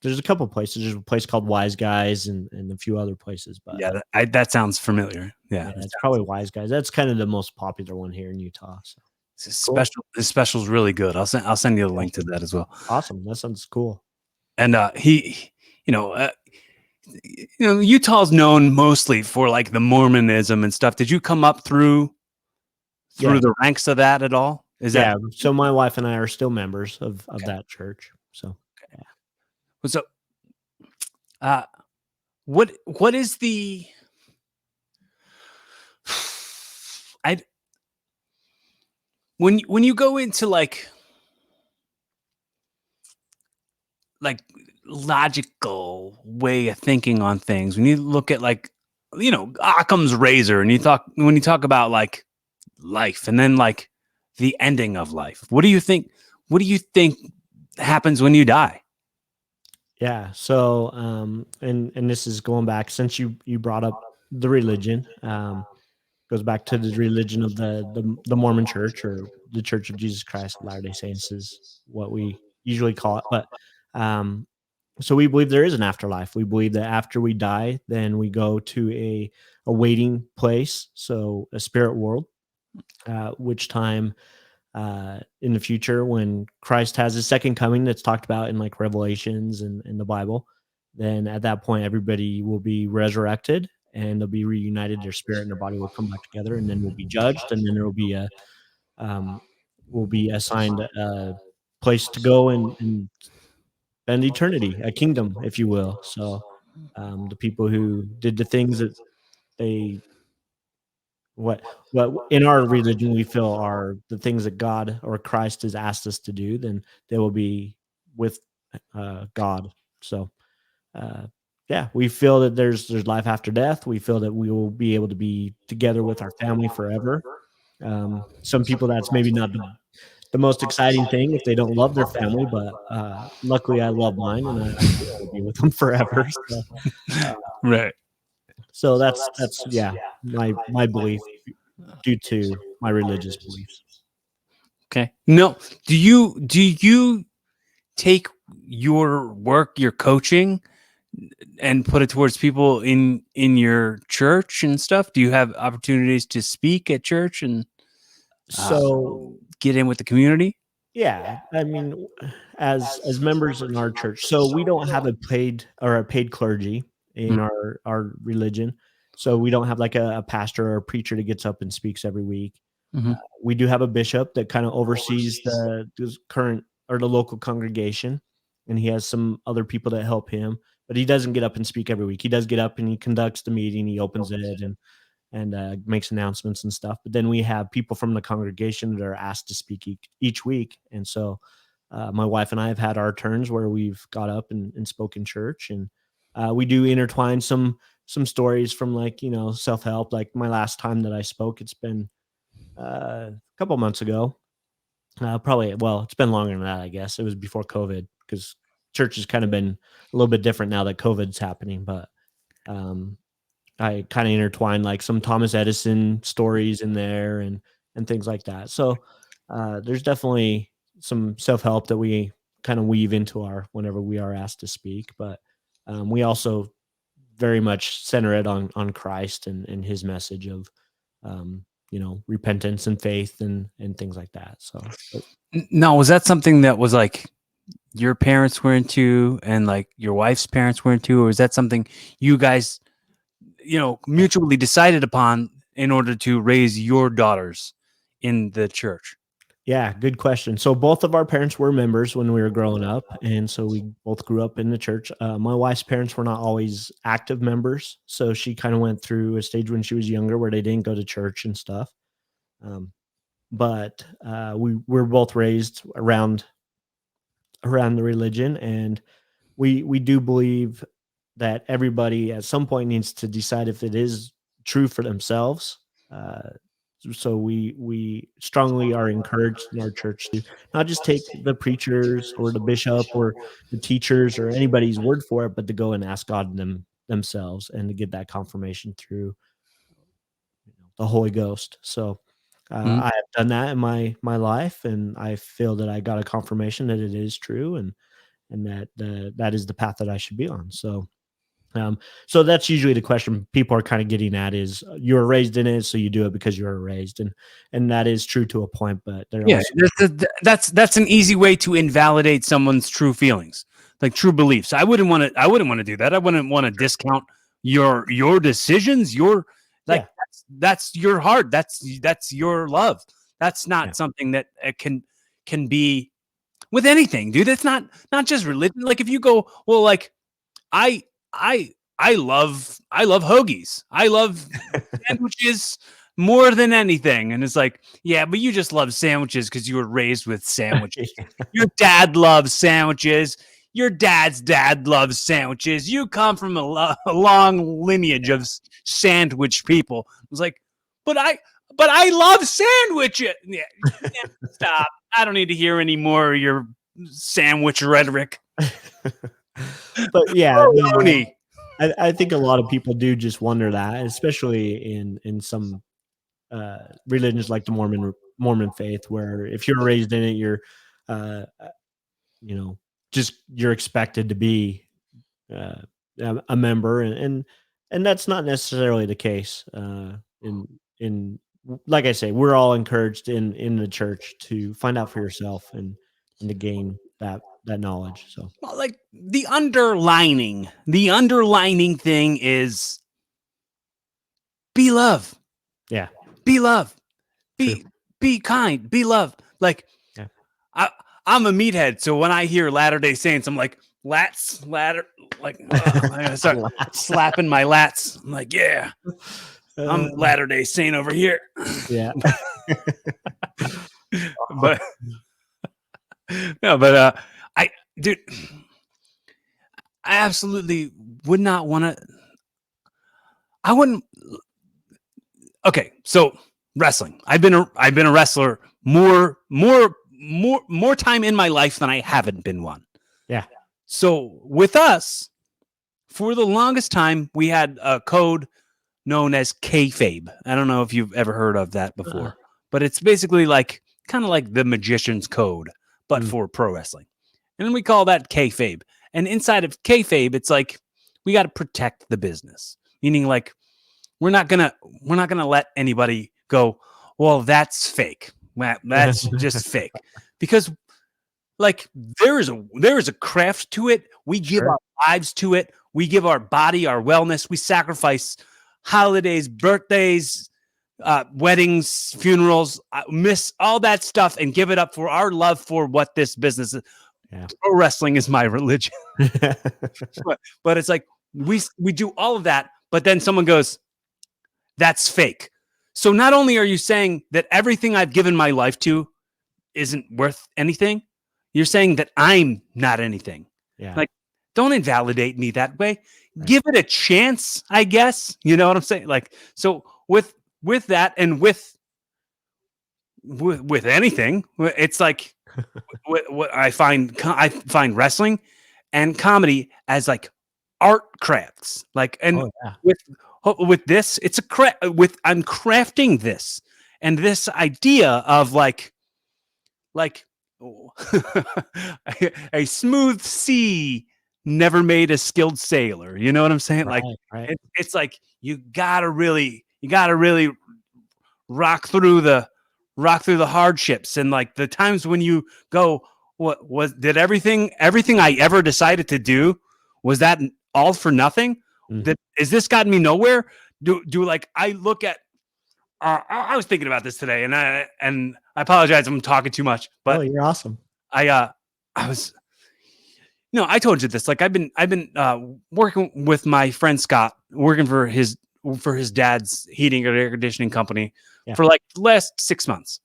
[SPEAKER 2] There's a couple places. There's a place called Wise Guys and a few other places, but
[SPEAKER 1] Yeah, that sounds familiar. Yeah.
[SPEAKER 2] yeah, it's probably Wise Guys. That's kind of the most popular one here in Utah. So cool.
[SPEAKER 1] His special's really good. I'll send you the link to that as well.
[SPEAKER 2] Awesome. That sounds cool.
[SPEAKER 1] And Utah's known mostly for like the Mormonism and stuff. Did you come up through
[SPEAKER 2] Yeah.
[SPEAKER 1] the ranks of that at all?
[SPEAKER 2] Yeah. So my wife and I are still members of that church. So
[SPEAKER 1] So what is the when you go into like logical way of thinking on things, when you look at like Occam's razor, and when you talk about like life and then like the ending of life, what do you think happens when you die?
[SPEAKER 2] yeah. So and this is going back, since you brought up the religion, goes back to the religion of the Mormon Church, or the Church of Jesus Christ of Latter-day Saints is what we usually call it. But so we believe there is an afterlife. We believe that after we die, then we go to a waiting place, so a spirit world, which time in the future, when Christ has his second coming, that's talked about in like Revelations and in the Bible, then at that point everybody will be resurrected and they'll be reunited. Their spirit and their body will come back together, and then we'll be judged, and then there will be assigned a place to go and spend eternity, a kingdom, if you will. So the people who did the things that they what in our religion we feel are the things that God or Christ has asked us to do, then they will be with God. So yeah, we feel that there's life after death. We feel that we will be able to be together with our family forever. Some people, that's maybe not the most exciting thing if they don't love their family, but luckily I love mine, and I do want to be with them forever. So,
[SPEAKER 1] Right.
[SPEAKER 2] so that's yeah. my belief due to my religious beliefs.
[SPEAKER 1] Okay. No. Do you take your work, your coaching, and put it towards people in your church and stuff? Do you have opportunities to speak at church and
[SPEAKER 2] So
[SPEAKER 1] get in with the community?
[SPEAKER 2] yeah, I mean, as members in our church, so we don't have a paid clergy in
[SPEAKER 1] Mm,
[SPEAKER 2] our religion. So we don't have like a pastor or a preacher that gets up and speaks every week.
[SPEAKER 1] mhm.
[SPEAKER 2] We do have a bishop that kind of oversees the current or the local congregation, and he has some other people that help him. But he doesn't get up and speak every week. He does get up and he conducts the meeting, he opens it, and makes announcements and stuff. But then we have people from the congregation that are asked to speak each week, and so my wife and I have had our turns where we've got up and spoke in church, and we do intertwine some stories from like self help. Like my last time that I spoke, it's been a couple months ago. Probably, well, it's been longer than that, I guess. It was before COVID because church has kind of been a little bit different now that COVID's happening. But um, I kind of intertwine like some Thomas Edison stories in there and things like that. So there's definitely some self help that we kind of weave into our whenever we are asked to speak. But we also very much center it on Christ and His message of repentance and faith and things like that. So
[SPEAKER 1] Now, was that something that was like your parents were into and like your wife's parents were into, or is that something you guys, mutually decided upon in order to raise your daughters in the church?
[SPEAKER 2] yeah, good question. So both of our parents were members when we were growing up, and so we both grew up in the church. My wife's parents were not always active members, so she kind of went through a stage when she was younger where they didn't go to church and stuff. Um, but we were both raised around the religion, and we do believe that everybody at some point needs to decide if it is true for themselves. Uh, so we strongly are encouraged in our church to not just take the preachers or the bishop or the teachers or anybody's word for it, but to go and ask God themselves and to get that confirmation through the Holy Ghost. So
[SPEAKER 1] Mhm.
[SPEAKER 2] I have done that in my life, and I feel that I got a confirmation that it is true, and that that is the path that I should be on. Um, so that's usually the question people are kind of getting at is you were raised in it, so you do it because you were raised, and that is true to a point, but there
[SPEAKER 1] Yeah,
[SPEAKER 2] also
[SPEAKER 1] that's an easy way to invalidate someone's true feelings, like true beliefs. I wouldn't want to do that. I wouldn't want to discount your decisions. Your like
[SPEAKER 2] yeah,
[SPEAKER 1] that's your heart. That's your love. That's
[SPEAKER 2] yeah,
[SPEAKER 1] not something that can be with anything, dude. It's not just religion. Like if you go, well, like I I I love hoagies. I love sandwiches more than anything. And it's like, yeah, but you just love sandwiches because you were raised with sandwiches. Your dad loves sandwiches. Your dad's dad loves sandwiches. You come from a long lineage of sandwich people. It's like, but I love sandwiches. Yeah, stop. I don't need to hear any more of your sandwich rhetoric.
[SPEAKER 2] but yeah, no,
[SPEAKER 1] Baloney.
[SPEAKER 2] I think a lot of people do just wonder that, especially in some religions like the Mormon faith, where if you're raised in it, you're uh, you know just you're expected to be uh, a member, and that's not necessarily the case. In like I say, we're all encouraged in the church to find out for yourself and to gain that knowledge. So
[SPEAKER 1] Well, like the underlining thing is be love,
[SPEAKER 2] yeah,
[SPEAKER 1] be love,
[SPEAKER 2] true.
[SPEAKER 1] be kind, be love. Like
[SPEAKER 2] Yeah.
[SPEAKER 1] I, I'm a meathead, so when I hear Latter Day Saints, I'm like lats, ladder, like I gotta start
[SPEAKER 2] Lats.
[SPEAKER 1] slapping my lats. I'm like, yeah,
[SPEAKER 2] Uh,
[SPEAKER 1] I'm Latter Day Saint over here.
[SPEAKER 2] yeah.
[SPEAKER 1] But no, but I, dude, I absolutely would not want to. I wouldn't. Okay, so wrestling. I've been a wrestler more time in my life than I haven't been one.
[SPEAKER 2] Yeah.
[SPEAKER 1] So with us, for the longest time, we had a code known as kayfabe. I don't know if you've ever heard of that before, but it's basically like kind of like the magician's code, but for pro wrestling. And then we call that kayfabe. And inside of kayfabe, it's like we got to protect the business, meaning like we're not gonna let anybody go, well, that's fake. That's just fake, because like there is a craft to it. We give our lives to it. We give our body, our wellness. We sacrifice holidays, birthdays, weddings, funerals, miss all that stuff and give it up for our love for what this business is.
[SPEAKER 2] Yeah.
[SPEAKER 1] Pro wrestling is my religion. but it's like we do all of that, but then someone goes, that's fake. So not only are you saying that everything I've given my life to isn't worth anything, you're saying that I'm not anything.
[SPEAKER 2] Yeah.
[SPEAKER 1] Like, don't invalidate me that way. Right. Give it a chance, I guess. You know what I'm saying? Like, so with that and with anything, it's like what I find wrestling and comedy as like art crafts. Like, and with this, it's I'm crafting this, and this idea of like a smooth sea never made a skilled sailor. You know what I'm saying? Right, like it's like you gotta really rock through the hardships, and like the times when you go, did everything I ever decided to do, was that all for nothing? Is this gotten me nowhere? Do like I look at I was thinking about this today, and I apologize, I'm talking too much, but
[SPEAKER 2] you're awesome.
[SPEAKER 1] I was, I told you this, like I've been working with my friend Scott, working for his dad's heating and air conditioning company for like the last 6 months,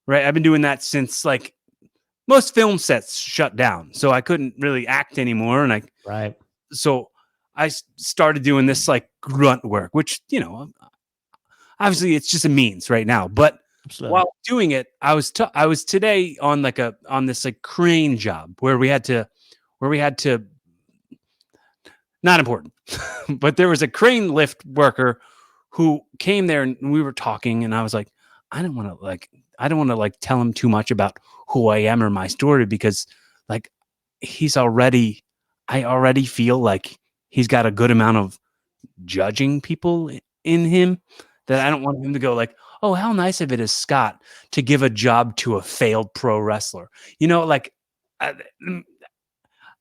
[SPEAKER 1] right? I've been doing that since like most film sets shut down, so I couldn't really act anymore, and so I started doing this like grunt work, which obviously it's just a means right now, but while doing it, I was today on this like crane job where we had to not important, but there was a crane lift worker who came there and we were talking, and I was like, I don't want to tell him too much about who I am or my story, because like I already feel like he's got a good amount of judging people in him, that I don't want him to go like, oh, how nice of it is Scott to give a job to a failed pro wrestler. Like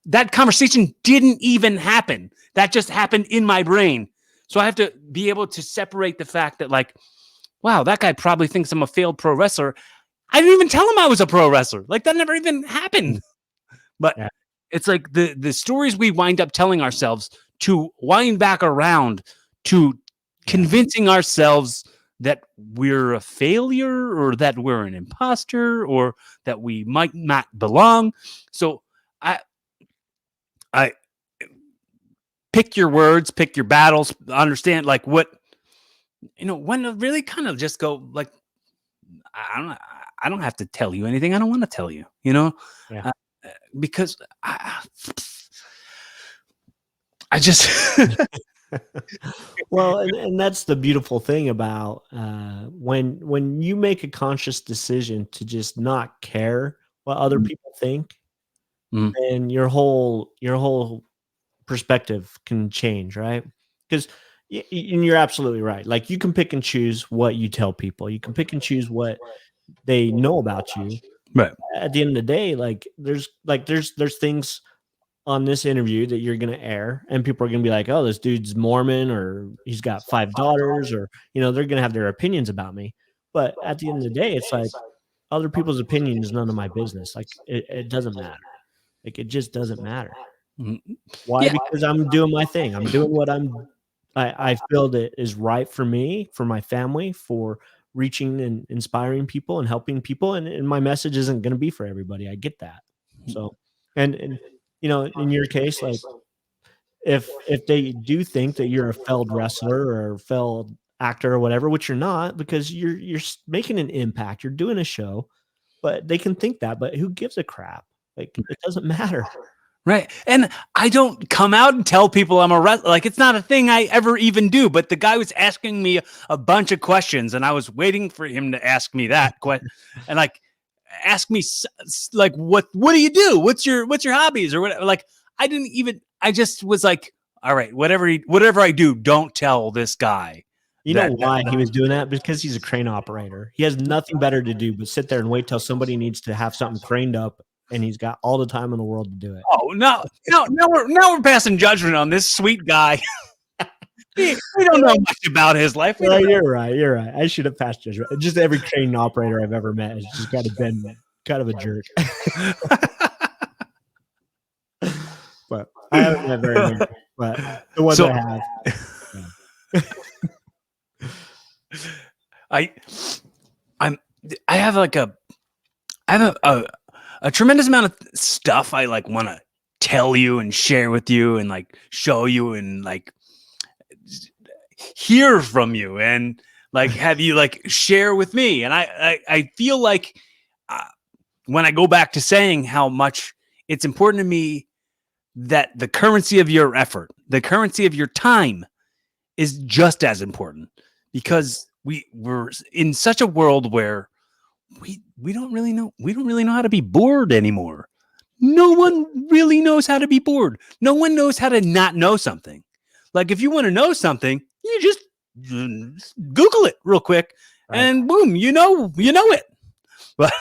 [SPEAKER 1] that conversation didn't even happen. That just happened in my brain. So I have to be able to separate the fact that like, wow, that guy probably thinks I'm a failed pro wrestler. I didn't even tell him I was a pro wrestler. Like that never even happened. But it's like the stories we wind up telling ourselves to wind back around to convincing ourselves that we're a failure, or that we're an imposter, or that we might not belong. So I pick your words, pick your battles, understand like what, when to really kind of just go like, I don't have to tell you anything. I don't want to tell you, because I just
[SPEAKER 2] well, and that's the beautiful thing about when you make a conscious decision to just not care what other people think, and your whole perspective can change, right? Because and you're absolutely right. Like you can pick and choose what you tell people. You can pick and choose what they know about you.
[SPEAKER 1] Right.
[SPEAKER 2] At the end of the day, there's things on this interview that you're going to air, and people are going to be like, oh, this dude's Mormon, or he's got 5 daughters, or, they're going to have their opinions about me. But at the end of the day, it's like other people's opinion is none of my business. Like it doesn't matter. Like it just doesn't matter. Why? Because I'm doing my thing. I'm doing what I feel that is right for me, for my family, for reaching and inspiring people and helping people. And my message isn't going to be for everybody. I get that. So, and in your case, like if they do think that you're a failed wrestler or a failed actor or whatever, which you're not, because you're making an impact, you're doing a show, but they can think that, but who gives a crap? Like it doesn't matter.
[SPEAKER 1] Right. And I don't come out and tell people I'm a wrestler. Like, it's not a thing I ever even do. But the guy was asking me a bunch of questions, and I was waiting for him to ask me that question. And like, ask me like, what do you do? What's your hobbies or whatever? Like, I didn't even. I just was like, all right, whatever I do, don't tell this guy.
[SPEAKER 2] You know why he was doing that? Because he's a crane operator. He has nothing better to do but sit there and wait till somebody needs to have something craned up, and he's got all the time in the world to do it.
[SPEAKER 1] Oh no, now we're passing judgment on this sweet guy. we don't know much about his life.
[SPEAKER 2] Well, you're right. You're right. I should have passed judgment. Just every crane operator I've ever met has just got to been kind of a jerk. But I haven't met very many. But the ones I have.
[SPEAKER 1] I have like a tremendous amount of stuff I like want to tell you and share with you and like show you and like hear from you and like have you like share with me. And I feel like when I go back to saying how much it's important to me that the currency of your effort, the currency of your time is just as important, because we're in such a world where we don't really know how to be bored anymore. No one really knows how to be bored. No one knows how to not know something. Like, if you want to know something, you just Google it real quick, right, and boom, you know it. But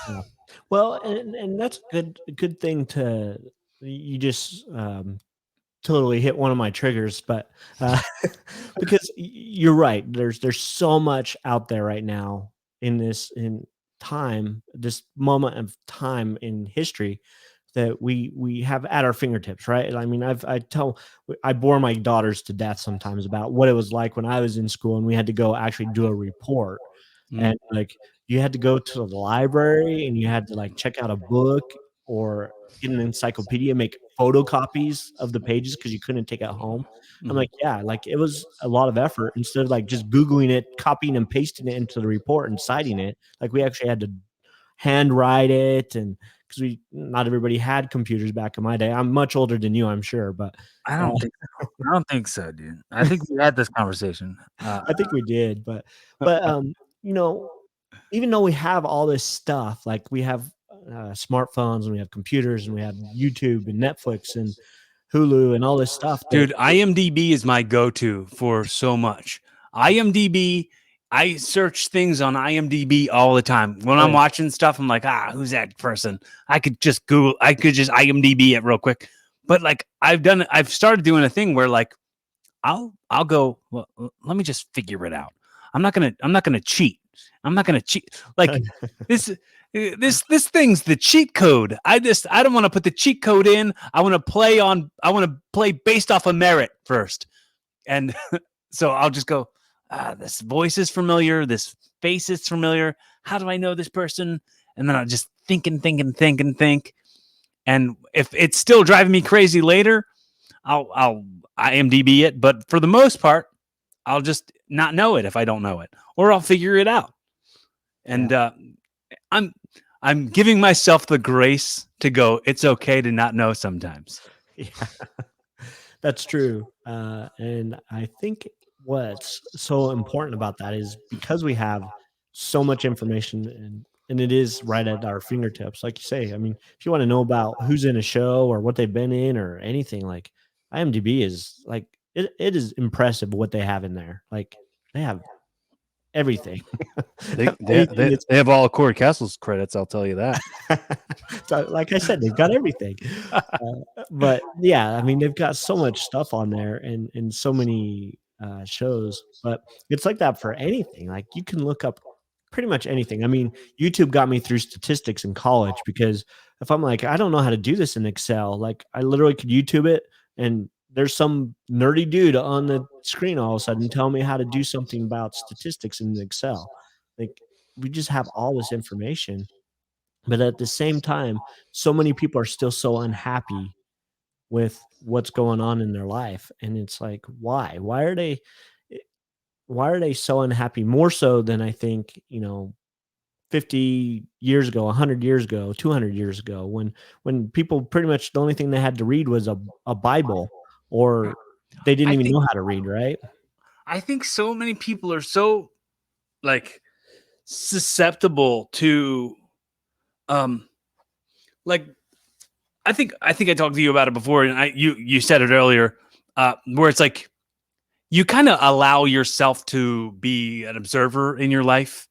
[SPEAKER 2] well, and that's a good thing to, you just totally hit one of my triggers, but because you're right, there's so much out there right now in this this moment of time in history that we have at our fingertips, right? I mean, I bore my daughters to death sometimes about what it was like when I was in school and we had to go actually do a report. And like, you had to go to the library and you had to like check out a book or get an encyclopedia, make photocopies of the pages because you couldn't take it home. I'm like, yeah, like it was a lot of effort. Instead of like just Googling it, copying and pasting it into the report and citing it, like we actually had to handwrite it. And because not everybody had computers back in my day. I'm much older than you, I'm sure, but
[SPEAKER 1] I don't think so, dude. I think we had this conversation.
[SPEAKER 2] I think we did, but you know, even though we have all this stuff, like we have smartphones and we have computers and we have YouTube and Netflix and Hulu and all this stuff.
[SPEAKER 1] Dude, IMDb is my go-to for so much. IMDb, I search things on IMDb all the time. When I'm watching stuff, I'm like, who's that person? I could just IMDb it real quick. But like I've started doing a thing where like I'll go, well, let me just figure it out. I'm not gonna cheat. I'm not gonna cheat. Like this thing's the cheat code. I don't want to put the cheat code in. I want to play based off of merit first. And so I'll just go, this voice is familiar, this face is familiar. How do I know this person? And then I'll just think. And if it's still driving me crazy later, I'll IMDb it. But for the most part, I'll just not know it if I don't know it, or I'll figure it out. And I'm giving myself the grace to go, it's okay to not know sometimes.
[SPEAKER 2] Yeah, that's true. And I think what's so important about that is because we have so much information and it is right at our fingertips. Like you say, I mean, if you want to know about who's in a show or what they've been in or anything, like IMDb is like, it is impressive what they have in there. Like they have everything.
[SPEAKER 1] They have all of Corey Castle's credits, I'll tell you that.
[SPEAKER 2] So, like I said, they've got everything. But yeah, I mean, they've got so much stuff on there and so many shows. But it's like that for anything. Like you can look up pretty much anything. I mean, YouTube got me through statistics in college because if I'm like, I don't know how to do this in Excel, like I literally could YouTube it and there's some nerdy dude on the screen all of a sudden telling me how to do something about statistics in Excel. Like we just have all this information, but at the same time, so many people are still so unhappy with what's going on in their life. And it's like, why? Why are they so unhappy? More so than I think, 50 years ago, 100 years ago, 200 years ago, when people pretty much the only thing they had to read was a Bible, or they didn't
[SPEAKER 1] I
[SPEAKER 2] even
[SPEAKER 1] think
[SPEAKER 2] know how to read, right?
[SPEAKER 1] I think so many people are so like susceptible to um like I think I talked to you about it before, and you said it earlier, where it's like you kind of allow yourself to be an observer in your life,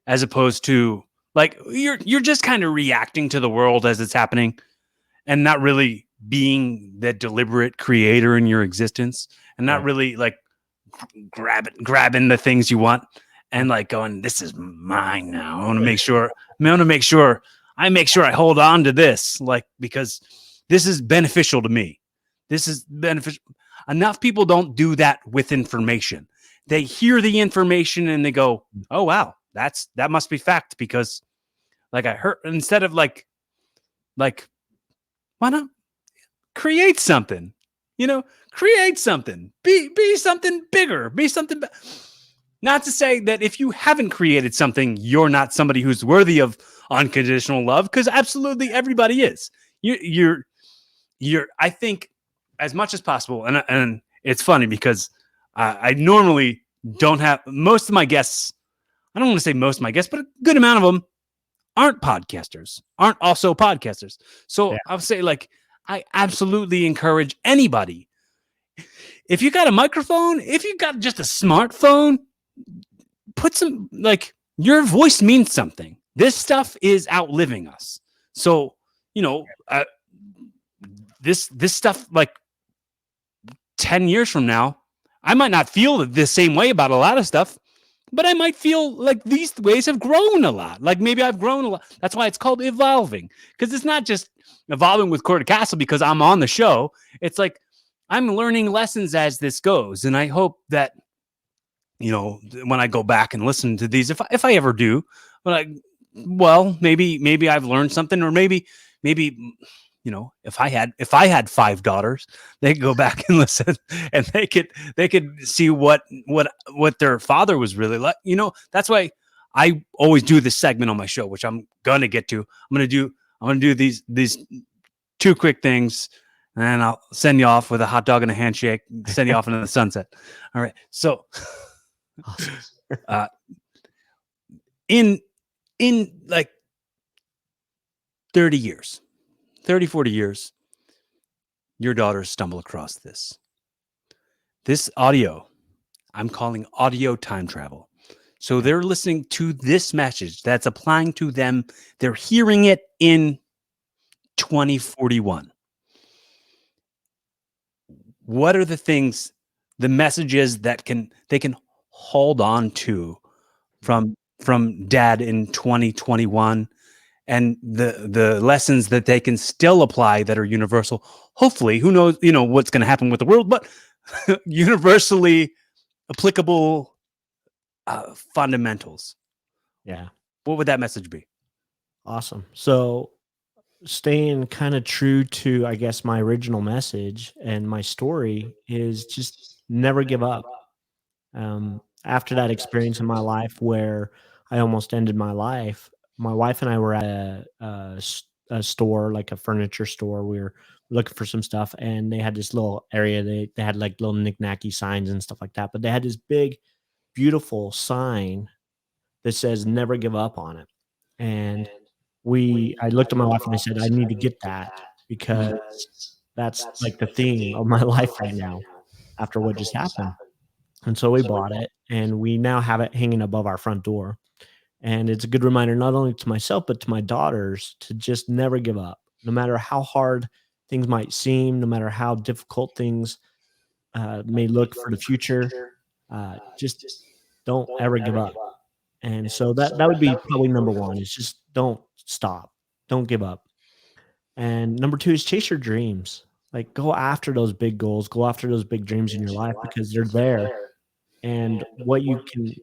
[SPEAKER 1] as opposed to like you're just kind of reacting to the world as it's happening, and not really being the deliberate creator in your existence, and not
[SPEAKER 2] Right.
[SPEAKER 1] really like grabbing the things you want and like going, this is mine now. I want to make sure. I want to make sure. I make sure I hold on to this, like, because this is beneficial to me. This is beneficial. Enough people don't do that with information. They hear the information and they go, "Oh wow, that must be fact." Because, like, I heard, instead of like, why not create something? You know, create something. Be something bigger. Be something. Not to say that if you haven't created something, you're not somebody who's worthy of unconditional love, because absolutely everybody is. You're. I think as much as possible, and it's funny because I normally don't have most of my guests. I don't want to say most of my guests, but a good amount of them aren't podcasters, aren't also podcasters. So
[SPEAKER 2] Yeah.
[SPEAKER 1] I'll say, like, I absolutely encourage anybody. If you got a microphone, if you got just a smartphone, put some, like, your voice means something. This stuff is outliving us. So, you know, this stuff, like, 10 years from now, I might not feel the same way about a lot of stuff, but I might feel like these ways have grown a lot. Like maybe I've grown a lot. That's why it's called evolving, because it's not just evolving with Corda Castle because I'm on the show. It's like I'm learning lessons as this goes. And I hope that, you know, when I go back and listen to these, if I ever do, but maybe I've learned something, or maybe, you know, if I had 5 daughters, they could go back and listen, and they could see what their father was really like. You know, that's why I always do this segment on my show, which I'm gonna get to. I'm gonna do these 2 quick things, and I'll send you off with a hot dog and a handshake, send you off into the sunset. All right. So
[SPEAKER 2] Awesome.
[SPEAKER 1] in like 30 years, 30, 40 years, your daughters stumble across this audio. I'm calling audio time travel. So they're listening to this message that's applying to them. They're hearing it in 2041. What are the things, the messages that they can hold on to from dad in 2021, and the lessons that they can still apply that are universal? Hopefully, who knows, you know, what's going to happen with the world, but universally applicable fundamentals.
[SPEAKER 2] Yeah.
[SPEAKER 1] What would that message be?
[SPEAKER 2] Awesome. So staying kind of true to, I guess, my original message and my story is just never give up. After that experience in my life where I almost ended my life, my wife and I were at a store, like a furniture store. We were looking for some stuff, and they had this little area. They had like little knick-knacky signs and stuff like that, but they had this big, beautiful sign that says "Never give up" on it. And I looked at my wife and I said, I need to get that because that's like the theme of my life right now after what just happened. And so we bought it, and we now have it hanging above our front door. And it's a good reminder, not only to myself, but to my daughters, to just never give up, no matter how hard things might seem, no matter how difficult things may look for the future. Just don't ever give up. And so that would be probably number one, is just don't stop. Don't give up. And number two is chase your dreams. Like, go after those big goals, go after those big dreams in your life, because they're there. And what you can,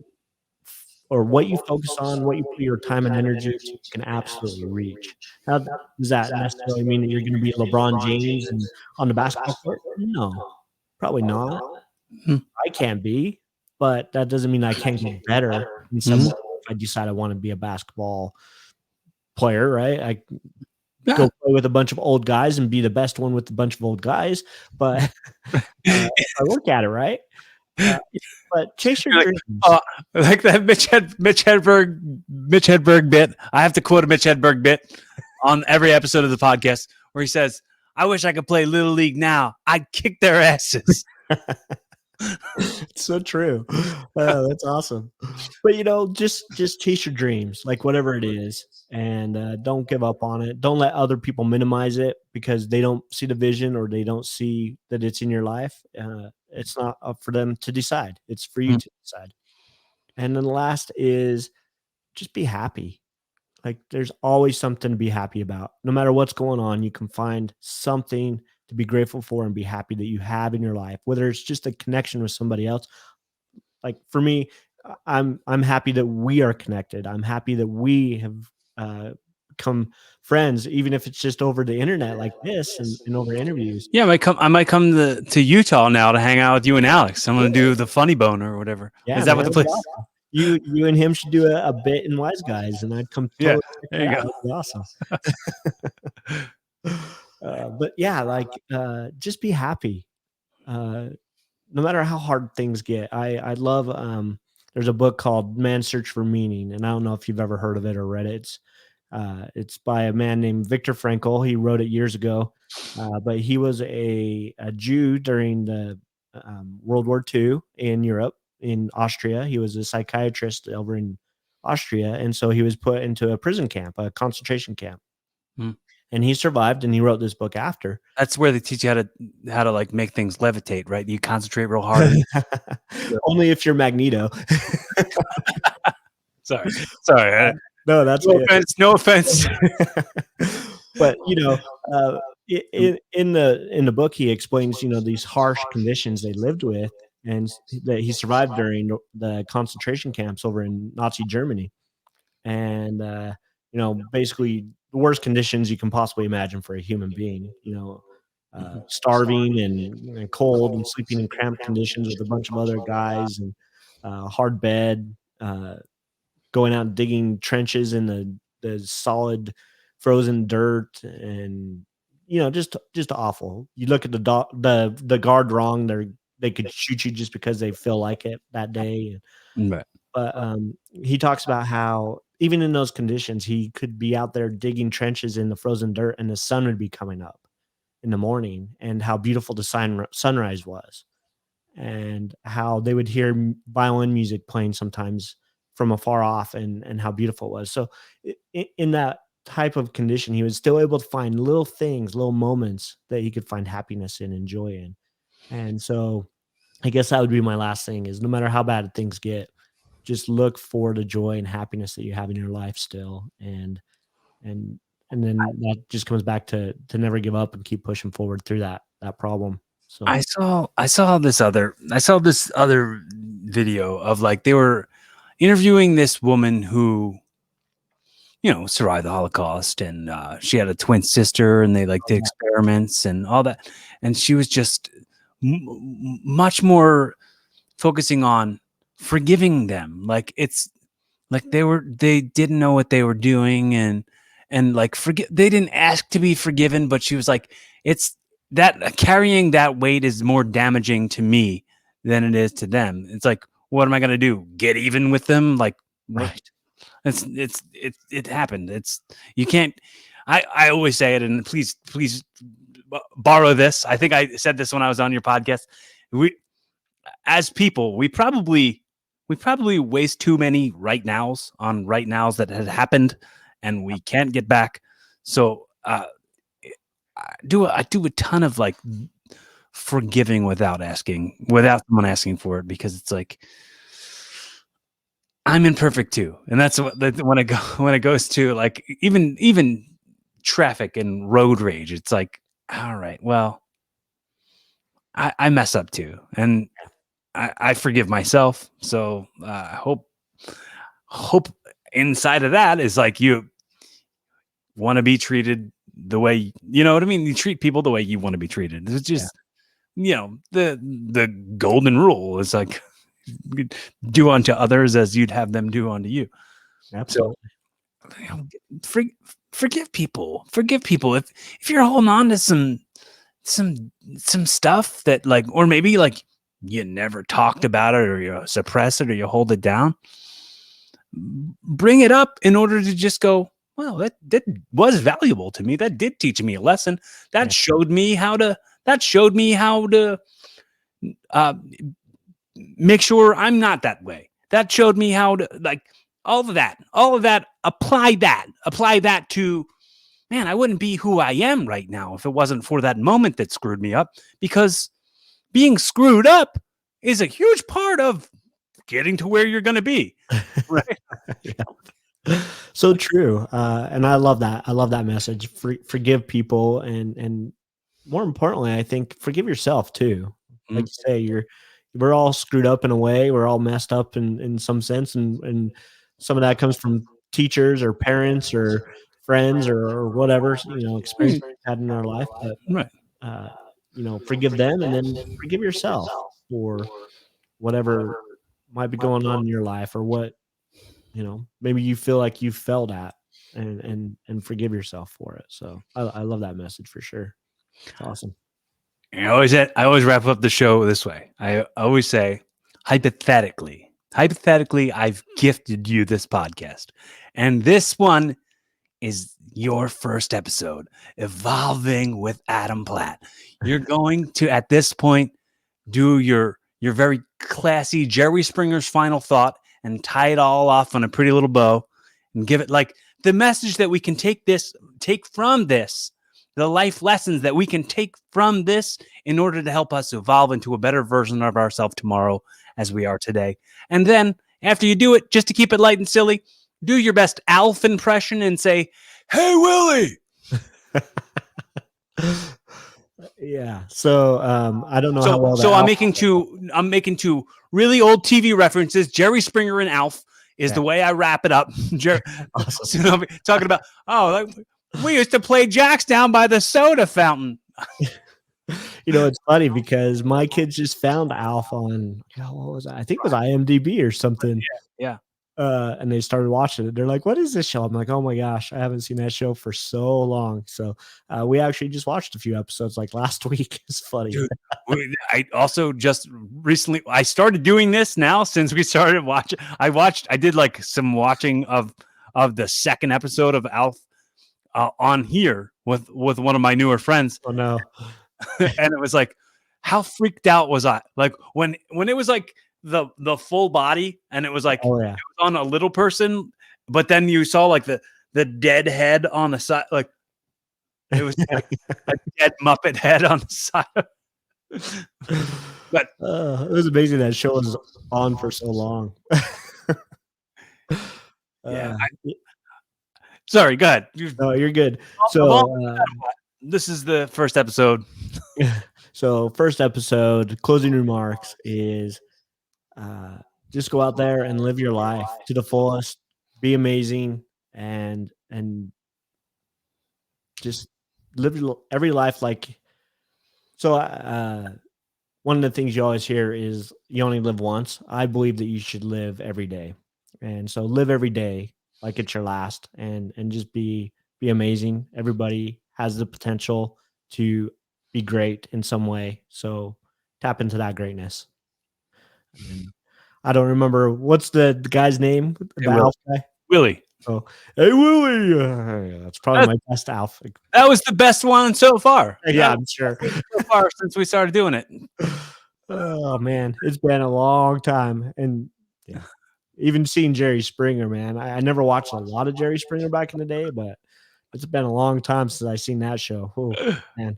[SPEAKER 2] or what you focus on, what you put your time and energy into, you can absolutely reach. Now, does that necessarily mean that you're going to be LeBron James and on the basketball court? No, probably not.
[SPEAKER 1] Mhm.
[SPEAKER 2] I can't be, but that doesn't mean I can't get better in some
[SPEAKER 1] Mhm.
[SPEAKER 2] way. I decide I want to be a basketball player, right? I
[SPEAKER 1] Yeah.
[SPEAKER 2] go play with a bunch of old guys and be the best one with a bunch of old guys. But if I work at it, right? But chase your
[SPEAKER 1] You're
[SPEAKER 2] dreams.
[SPEAKER 1] like that Mitch Hedberg bit. I have to quote a Mitch Hedberg bit on every episode of the podcast where he says, "I wish I could play Little League now. I'd kick their asses."
[SPEAKER 2] It's so true. That's awesome. But just chase your dreams, like whatever it is, and don't give up on it. Don't let other people minimize it because they don't see the vision or they don't see that it's in your life. It's not up for them to decide. It's for you
[SPEAKER 1] Mm.
[SPEAKER 2] to decide. And then the last is just be happy. Like there's always something to be happy about. No matter what's going on, you can find something to be grateful for and be happy that you have in your life, whether it's just a connection with somebody else. Like for me, I'm happy that we are connected. I'm happy that we have become friends, even if it's just over the internet like this and over interviews.
[SPEAKER 1] Yeah, I might come to Utah now to hang out with you and Alex. I'm gonna do the funny bone or whatever.
[SPEAKER 2] Yeah,
[SPEAKER 1] Is that
[SPEAKER 2] man,
[SPEAKER 1] what the
[SPEAKER 2] that'd be
[SPEAKER 1] place?
[SPEAKER 2] awesome. You and him should do a bit in Wise Guys, and I'd come
[SPEAKER 1] Yeah,
[SPEAKER 2] totally check
[SPEAKER 1] there
[SPEAKER 2] that
[SPEAKER 1] you
[SPEAKER 2] out.
[SPEAKER 1] go.
[SPEAKER 2] That'd be awesome. But yeah, like just be happy. No matter how hard things get. I love there's a book called Man's Search for Meaning, and I don't know if you've ever heard of it or read it. It's by a man named Viktor Frankl. He wrote it years ago, but he was a Jew during the World War II in Europe, in Austria. He was a psychiatrist over in Austria, and so he was put into a prison camp, a concentration camp,
[SPEAKER 1] Mm.
[SPEAKER 2] and he survived. And he wrote this book after.
[SPEAKER 1] That's where they teach you how to like make things levitate, right? You concentrate real hard. And
[SPEAKER 2] Only if you're Magneto.
[SPEAKER 1] sorry.
[SPEAKER 2] No, that's
[SPEAKER 1] No
[SPEAKER 2] good.
[SPEAKER 1] offense. No offense.
[SPEAKER 2] But in the book, he explains these harsh conditions they lived with, and that he survived during the concentration camps over in Nazi Germany, and basically the worst conditions you can possibly imagine for a human being. Starving and cold and sleeping in cramped conditions with a bunch of other guys and hard bed. Going out and digging trenches in the solid frozen dirt, and just awful. You look at the guard wrong, they could shoot you just because they feel like it that day.
[SPEAKER 1] Right.
[SPEAKER 2] But he talks about how even in those conditions he could be out there digging trenches in the frozen dirt and the sun would be coming up in the morning, and how beautiful the sunrise was, and how they would hear violin music playing sometimes from afar off, and how beautiful it was. So in that type of condition, he was still able to find little things, little moments that he could find happiness in and joy in. And so I guess that would be my last thing is no matter how bad things get, just look for the joy and happiness that you have in your life still. And then that just comes back to never give up and keep pushing forward through that problem. So
[SPEAKER 1] I saw this other video of like they were interviewing this woman who survived the Holocaust, and she had a twin sister, and they like did experiments and all that, and she was just much more focusing on forgiving them. Like it's like they didn't know what they were doing, and like they didn't ask to be forgiven, but she was like, it's that carrying that weight is more damaging to me than it is to them. It's like, what am I gonna do? Get even with them? Like,
[SPEAKER 2] right.
[SPEAKER 1] it happened. You can't. I always say it, and please borrow this. I think I said this when I was on your podcast. We, as people, we probably waste too many right nows on right nows that had happened, and we can't get back. So I do a ton of like forgiving without someone asking for it, because it's like I'm imperfect too, and that's when it goes to like even traffic and road rage. It's like, all right, well, I mess up too, and I forgive myself. So I hope inside of that is like you want to be treated the way, you know what I mean? You treat people the way you want to be treated. It's just, the golden rule is like do unto others as you'd have them do unto you.
[SPEAKER 2] Absolutely.
[SPEAKER 1] You know, for, forgive people. Forgive people if you're holding on to some stuff that like, or maybe like you never talked about it, or you suppress it, or you hold it down. Bring it up in order to just go, well, that was valuable to me. That did teach me a lesson. That
[SPEAKER 2] Yeah.
[SPEAKER 1] showed me how to. That showed me how to uh, make sure I'm not that way. That showed me how to like all of that. Apply that to, man, I wouldn't be who I am right now if it wasn't for that moment that screwed me up, because being screwed up is a huge part of getting to where you're going to be. Right.
[SPEAKER 2] Yeah. So true. And I love that. I love that message. Forgive people, and more importantly, I think forgive yourself too. Like you say, we're all screwed up in a way. We're all messed up in some sense, and some of that comes from teachers or parents or friends or whatever, experience we've had in our life. But
[SPEAKER 1] Right.
[SPEAKER 2] uh, forgive them, and then forgive yourself for whatever might be going on in your life, or what maybe you feel like you failed at, and forgive yourself for it. So I love that message for sure. It's awesome.
[SPEAKER 1] I always wrap up the show this way. I always say, hypothetically, I've gifted you this podcast, and this one is your first episode, Evolving with Adam Platt. You're going to, at this point, do your very classy Jerry Springer's final thought and tie it all off on a pretty little bow and give it like the message that we can take from this, the life lessons that we can take from this in order to help us evolve into a better version of ourselves tomorrow as we are today. And then after you do it, just to keep it light and silly, do your best Alf impression and say, "Hey, Willie."
[SPEAKER 2] Yeah. So I don't know how well
[SPEAKER 1] So
[SPEAKER 2] that
[SPEAKER 1] I'm making two really old TV references. Jerry Springer and Alf is the way I wrap it up.
[SPEAKER 2] Awesome.
[SPEAKER 1] So I'll be talking about, we used to play jacks down by the soda fountain.
[SPEAKER 2] It's funny because my kids just found Alf on, what was that? I think it was IMDb or something.
[SPEAKER 1] Yeah.
[SPEAKER 2] And they started watching it. They're like, "What is this show?" I'm like, "Oh my gosh, I haven't seen that show for so long." So we actually just watched a few episodes like last week. It's funny.
[SPEAKER 1] Dude, I also just recently, I started doing this now since we started watching. I did like some watching of the second episode of Alf on here with one of my newer friends.
[SPEAKER 2] Oh no.
[SPEAKER 1] And it was like, how freaked out was I? Like when it was like the full body, and it was like,
[SPEAKER 2] Oh yeah.
[SPEAKER 1] it was on a little person, but then you saw like the dead head on the side, like it was like a dead Muppet head on the side. But
[SPEAKER 2] it was amazing that show was on for so long.
[SPEAKER 1] yeah. Sorry, go ahead.
[SPEAKER 2] No, you're good. So
[SPEAKER 1] This is the first episode.
[SPEAKER 2] So first episode, closing remarks is just go out there and live your life to the fullest, be amazing, and just live every life like. So one of the things you always hear is you only live once. I believe that you should live every day, and so live every day like it's your last, and just be amazing. Everybody has the potential to be great in some way, so tap into that greatness. And I don't remember what's the guy's name, the Alf guy.
[SPEAKER 1] Willie.
[SPEAKER 2] Oh, hey Willie. That's probably my best Alf.
[SPEAKER 1] That was the best one so far.
[SPEAKER 2] Yeah, I'm sure.
[SPEAKER 1] So far since we started doing it.
[SPEAKER 2] Oh man, it's been a long time, and yeah, even seeing Jerry Springer, man. I never watched a lot of Jerry Springer back in the day, but it's been a long time since I seen that show. Oh man,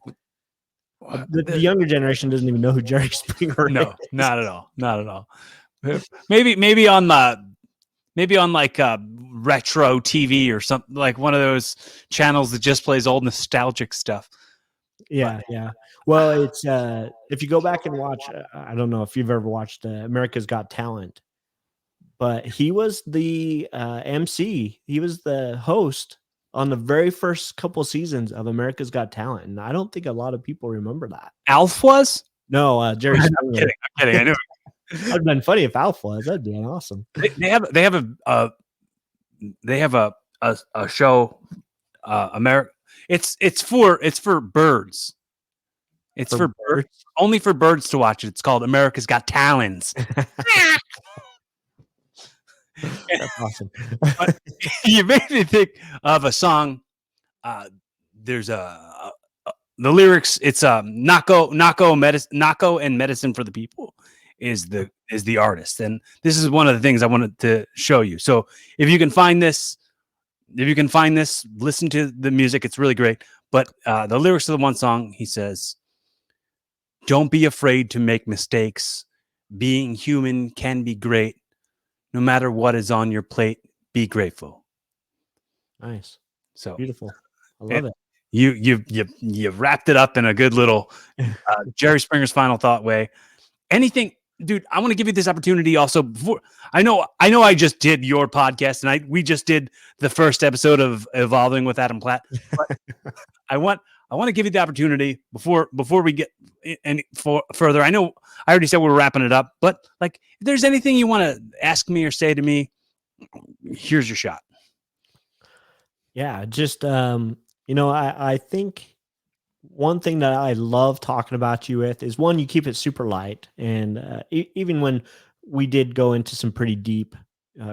[SPEAKER 2] the younger generation doesn't even know who Jerry Springer is.
[SPEAKER 1] No, not at all. Not at all. Maybe on like retro TV or something, like one of those channels that just plays old nostalgic stuff.
[SPEAKER 2] Yeah, yeah. Well, it's if you go back and watch, I don't know if you've ever watched America's Got Talent, but he was the MC. He was the host on the very first couple seasons of America's Got Talent, and I don't think a lot of people remember that.
[SPEAKER 1] Alf was?
[SPEAKER 2] No, Jerry Springer.
[SPEAKER 1] I'm kidding. I knew.
[SPEAKER 2] That'd been funny if Alf was. That'd be awesome.
[SPEAKER 1] They have they have a show, America. It's for birds. It's
[SPEAKER 2] For
[SPEAKER 1] for
[SPEAKER 2] birds.
[SPEAKER 1] only for birds to watch. It's called America's Got Talons.
[SPEAKER 2] That's awesome.
[SPEAKER 1] But you made me think of a song. There's the lyrics. It's Nako and Medicine for the People is the artist, and this is one of the things I wanted to show you. So if you can find this, listen to the music. It's really great. But the lyrics of the one song, he says, "Don't be afraid to make mistakes. Being human can be great. No matter what is on your plate, be grateful."
[SPEAKER 2] Nice.
[SPEAKER 1] So
[SPEAKER 2] Beautiful. I love it.
[SPEAKER 1] you wrapped it up in a good little Jerry Springer's final thought way. Anything, dude, I want to give you this opportunity also before I know I just did your podcast and we just did the first episode of Evolving with Adam Platt. But I want to give you the opportunity before we get any further. I know I already said we're wrapping it up, but like if there's anything you want to ask me or say to me, here's your shot.
[SPEAKER 2] Yeah, just I think one thing that I love talking about you with is one, you keep it super light, and even when we did go into some pretty deep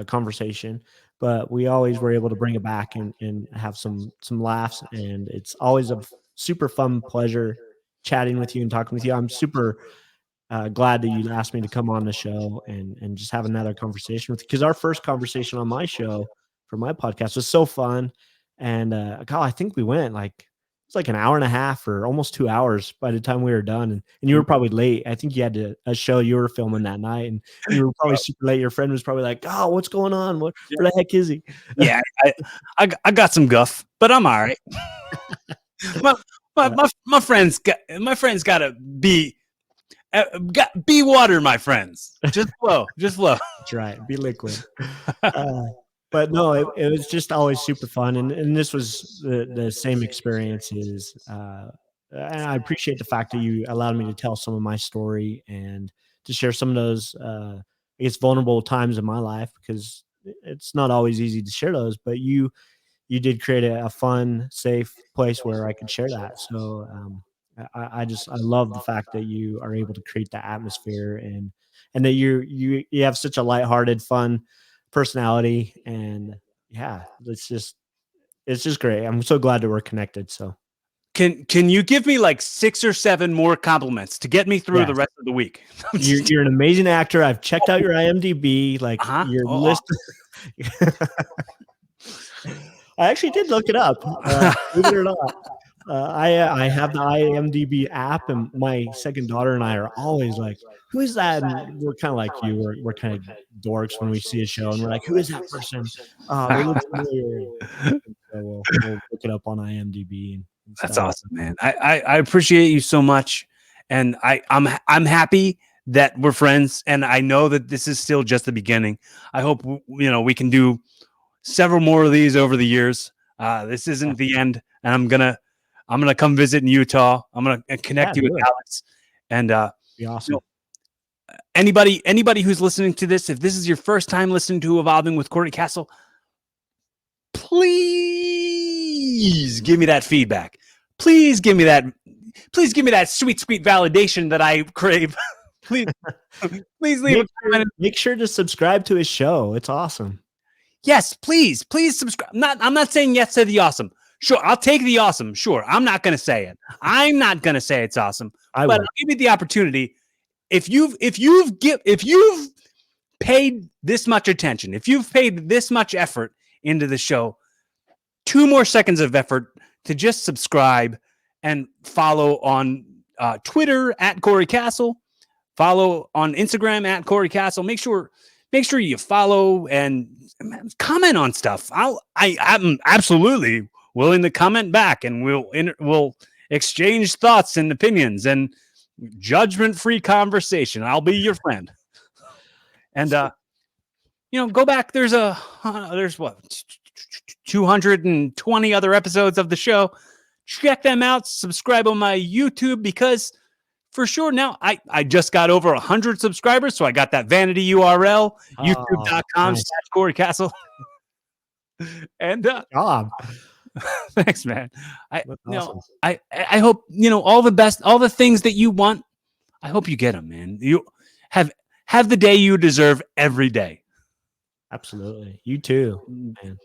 [SPEAKER 2] conversation, but we always were able to bring it back and have some laughs, and it's always a super fun pleasure chatting with you and talking with you. I'm super glad that you asked me to come on the show and just have another conversation with you, because our first conversation on my show for my podcast was so fun. And God, I think we went it's like an hour and a half or almost 2 hours by the time we were done. And you were probably late. I think you had a show you were filming that night, and you were probably super late. Your friend was probably like, "Oh, what's going on? Where the heck is he?"
[SPEAKER 1] Yeah, I got some guff, but I'm all right. my friends got to be water, my friends. Just flow.
[SPEAKER 2] That's right. Be liquid. But no, it was just always super fun, and this was the same experiences. And I appreciate the fact that you allowed me to tell some of my story and to share some of those, I guess, vulnerable times in my life, because it's not always easy to share those. But you did create a fun, safe place where I could share that. So I love the fact that you are able to create that atmosphere, and that you have such a lighthearted, fun personality, and yeah, it's just great. I'm so glad that we're connected. So
[SPEAKER 1] Can you give me like 6 or 7 more compliments to get me through the rest of the week?
[SPEAKER 2] You're an amazing actor. I've checked out your IMDb, your list. I actually did look it up. Believe it or not. I have the IMDb app, and my second daughter and I are always like, "Who is that?" And we're kind of like you. We're kind of dorks when we see a show, and we're like, "Who is that person? They look familiar." So we'll look it up on IMDb. And
[SPEAKER 1] That's awesome, man. I appreciate you so much, and I'm happy that we're friends, and I know that this is still just the beginning. I hope we can do several more of these over the years. This isn't the end, and I'm gonna come visit in Utah. I'm gonna connect you with Alex, and
[SPEAKER 2] be awesome.
[SPEAKER 1] Anybody who's listening to this, if this is your first time listening to Evolving with Corey Castle, please give me that feedback. Please give me that sweet validation that I crave. please leave a comment.
[SPEAKER 2] Make sure to subscribe to his show. It's awesome.
[SPEAKER 1] Yes, please subscribe. I'm not saying yes to the awesome. Sure, I'll take the awesome. Sure, I'm not going to say it. I'm not going to say it's awesome. But I'll give you the opportunity. If you've paid this much attention, if you've paid this much effort into the show, 2 more seconds of effort to just subscribe and follow on Twitter at Corey Castle, follow on Instagram at Corey Castle. Make sure you follow and comment on stuff. I'm absolutely willing to comment back, and we'll exchange thoughts and opinions and judgment-free conversation. I'll be your friend. And go back. There's what, 220 other episodes of the show. Check them out. Subscribe on my YouTube, because for sure now I just got over 100 subscribers, so I got that vanity URL, youtube.com/Corey Castle. And
[SPEAKER 2] Job.
[SPEAKER 1] thanks, man. I
[SPEAKER 2] That's
[SPEAKER 1] you know
[SPEAKER 2] awesome.
[SPEAKER 1] I hope all the best, all the things that you want. I hope you get them, man. You have the day you deserve every day.
[SPEAKER 2] Absolutely. You too, man.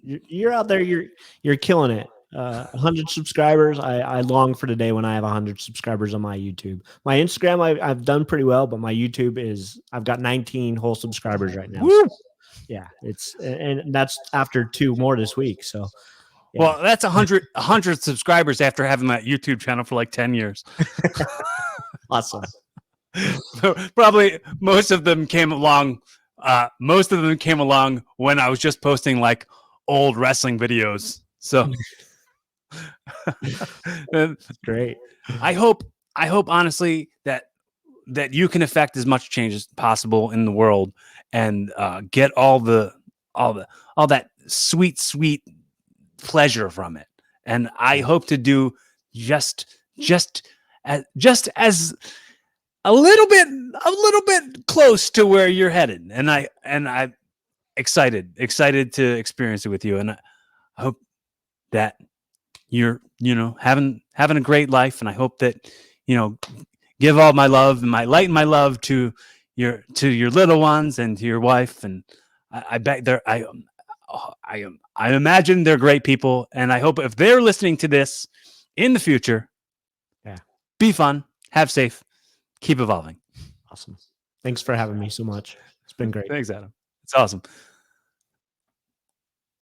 [SPEAKER 2] You're out there. You're killing it. 100 subscribers. I long for the day when I have 100 subscribers on my YouTube. My Instagram, I've done pretty well, but my YouTube I've got 19 whole subscribers right now. So,
[SPEAKER 1] Woo!
[SPEAKER 2] yeah, and that's after 2 more this week. So yeah,
[SPEAKER 1] Well, that's 100 subscribers after having that YouTube channel for like 10 years.
[SPEAKER 2] awesome.
[SPEAKER 1] Probably most of them came along. Most of them came along when I was just posting like old wrestling videos. So
[SPEAKER 2] Great.
[SPEAKER 1] I hope honestly that you can affect as much change as possible in the world and get all that sweet pleasure from it. And I hope to do just as a little bit close to where you're headed. And I'm excited to experience it with you. And I hope that you're having a great life. And I hope that give all my love and my light and my love to your little ones and to your wife. And I bet I imagine they're great people. And I hope if they're listening to this in the future, be fun, have safe, keep evolving.
[SPEAKER 2] Awesome. Thanks for having me so much. It's been great.
[SPEAKER 1] Thanks, Adam. It's awesome.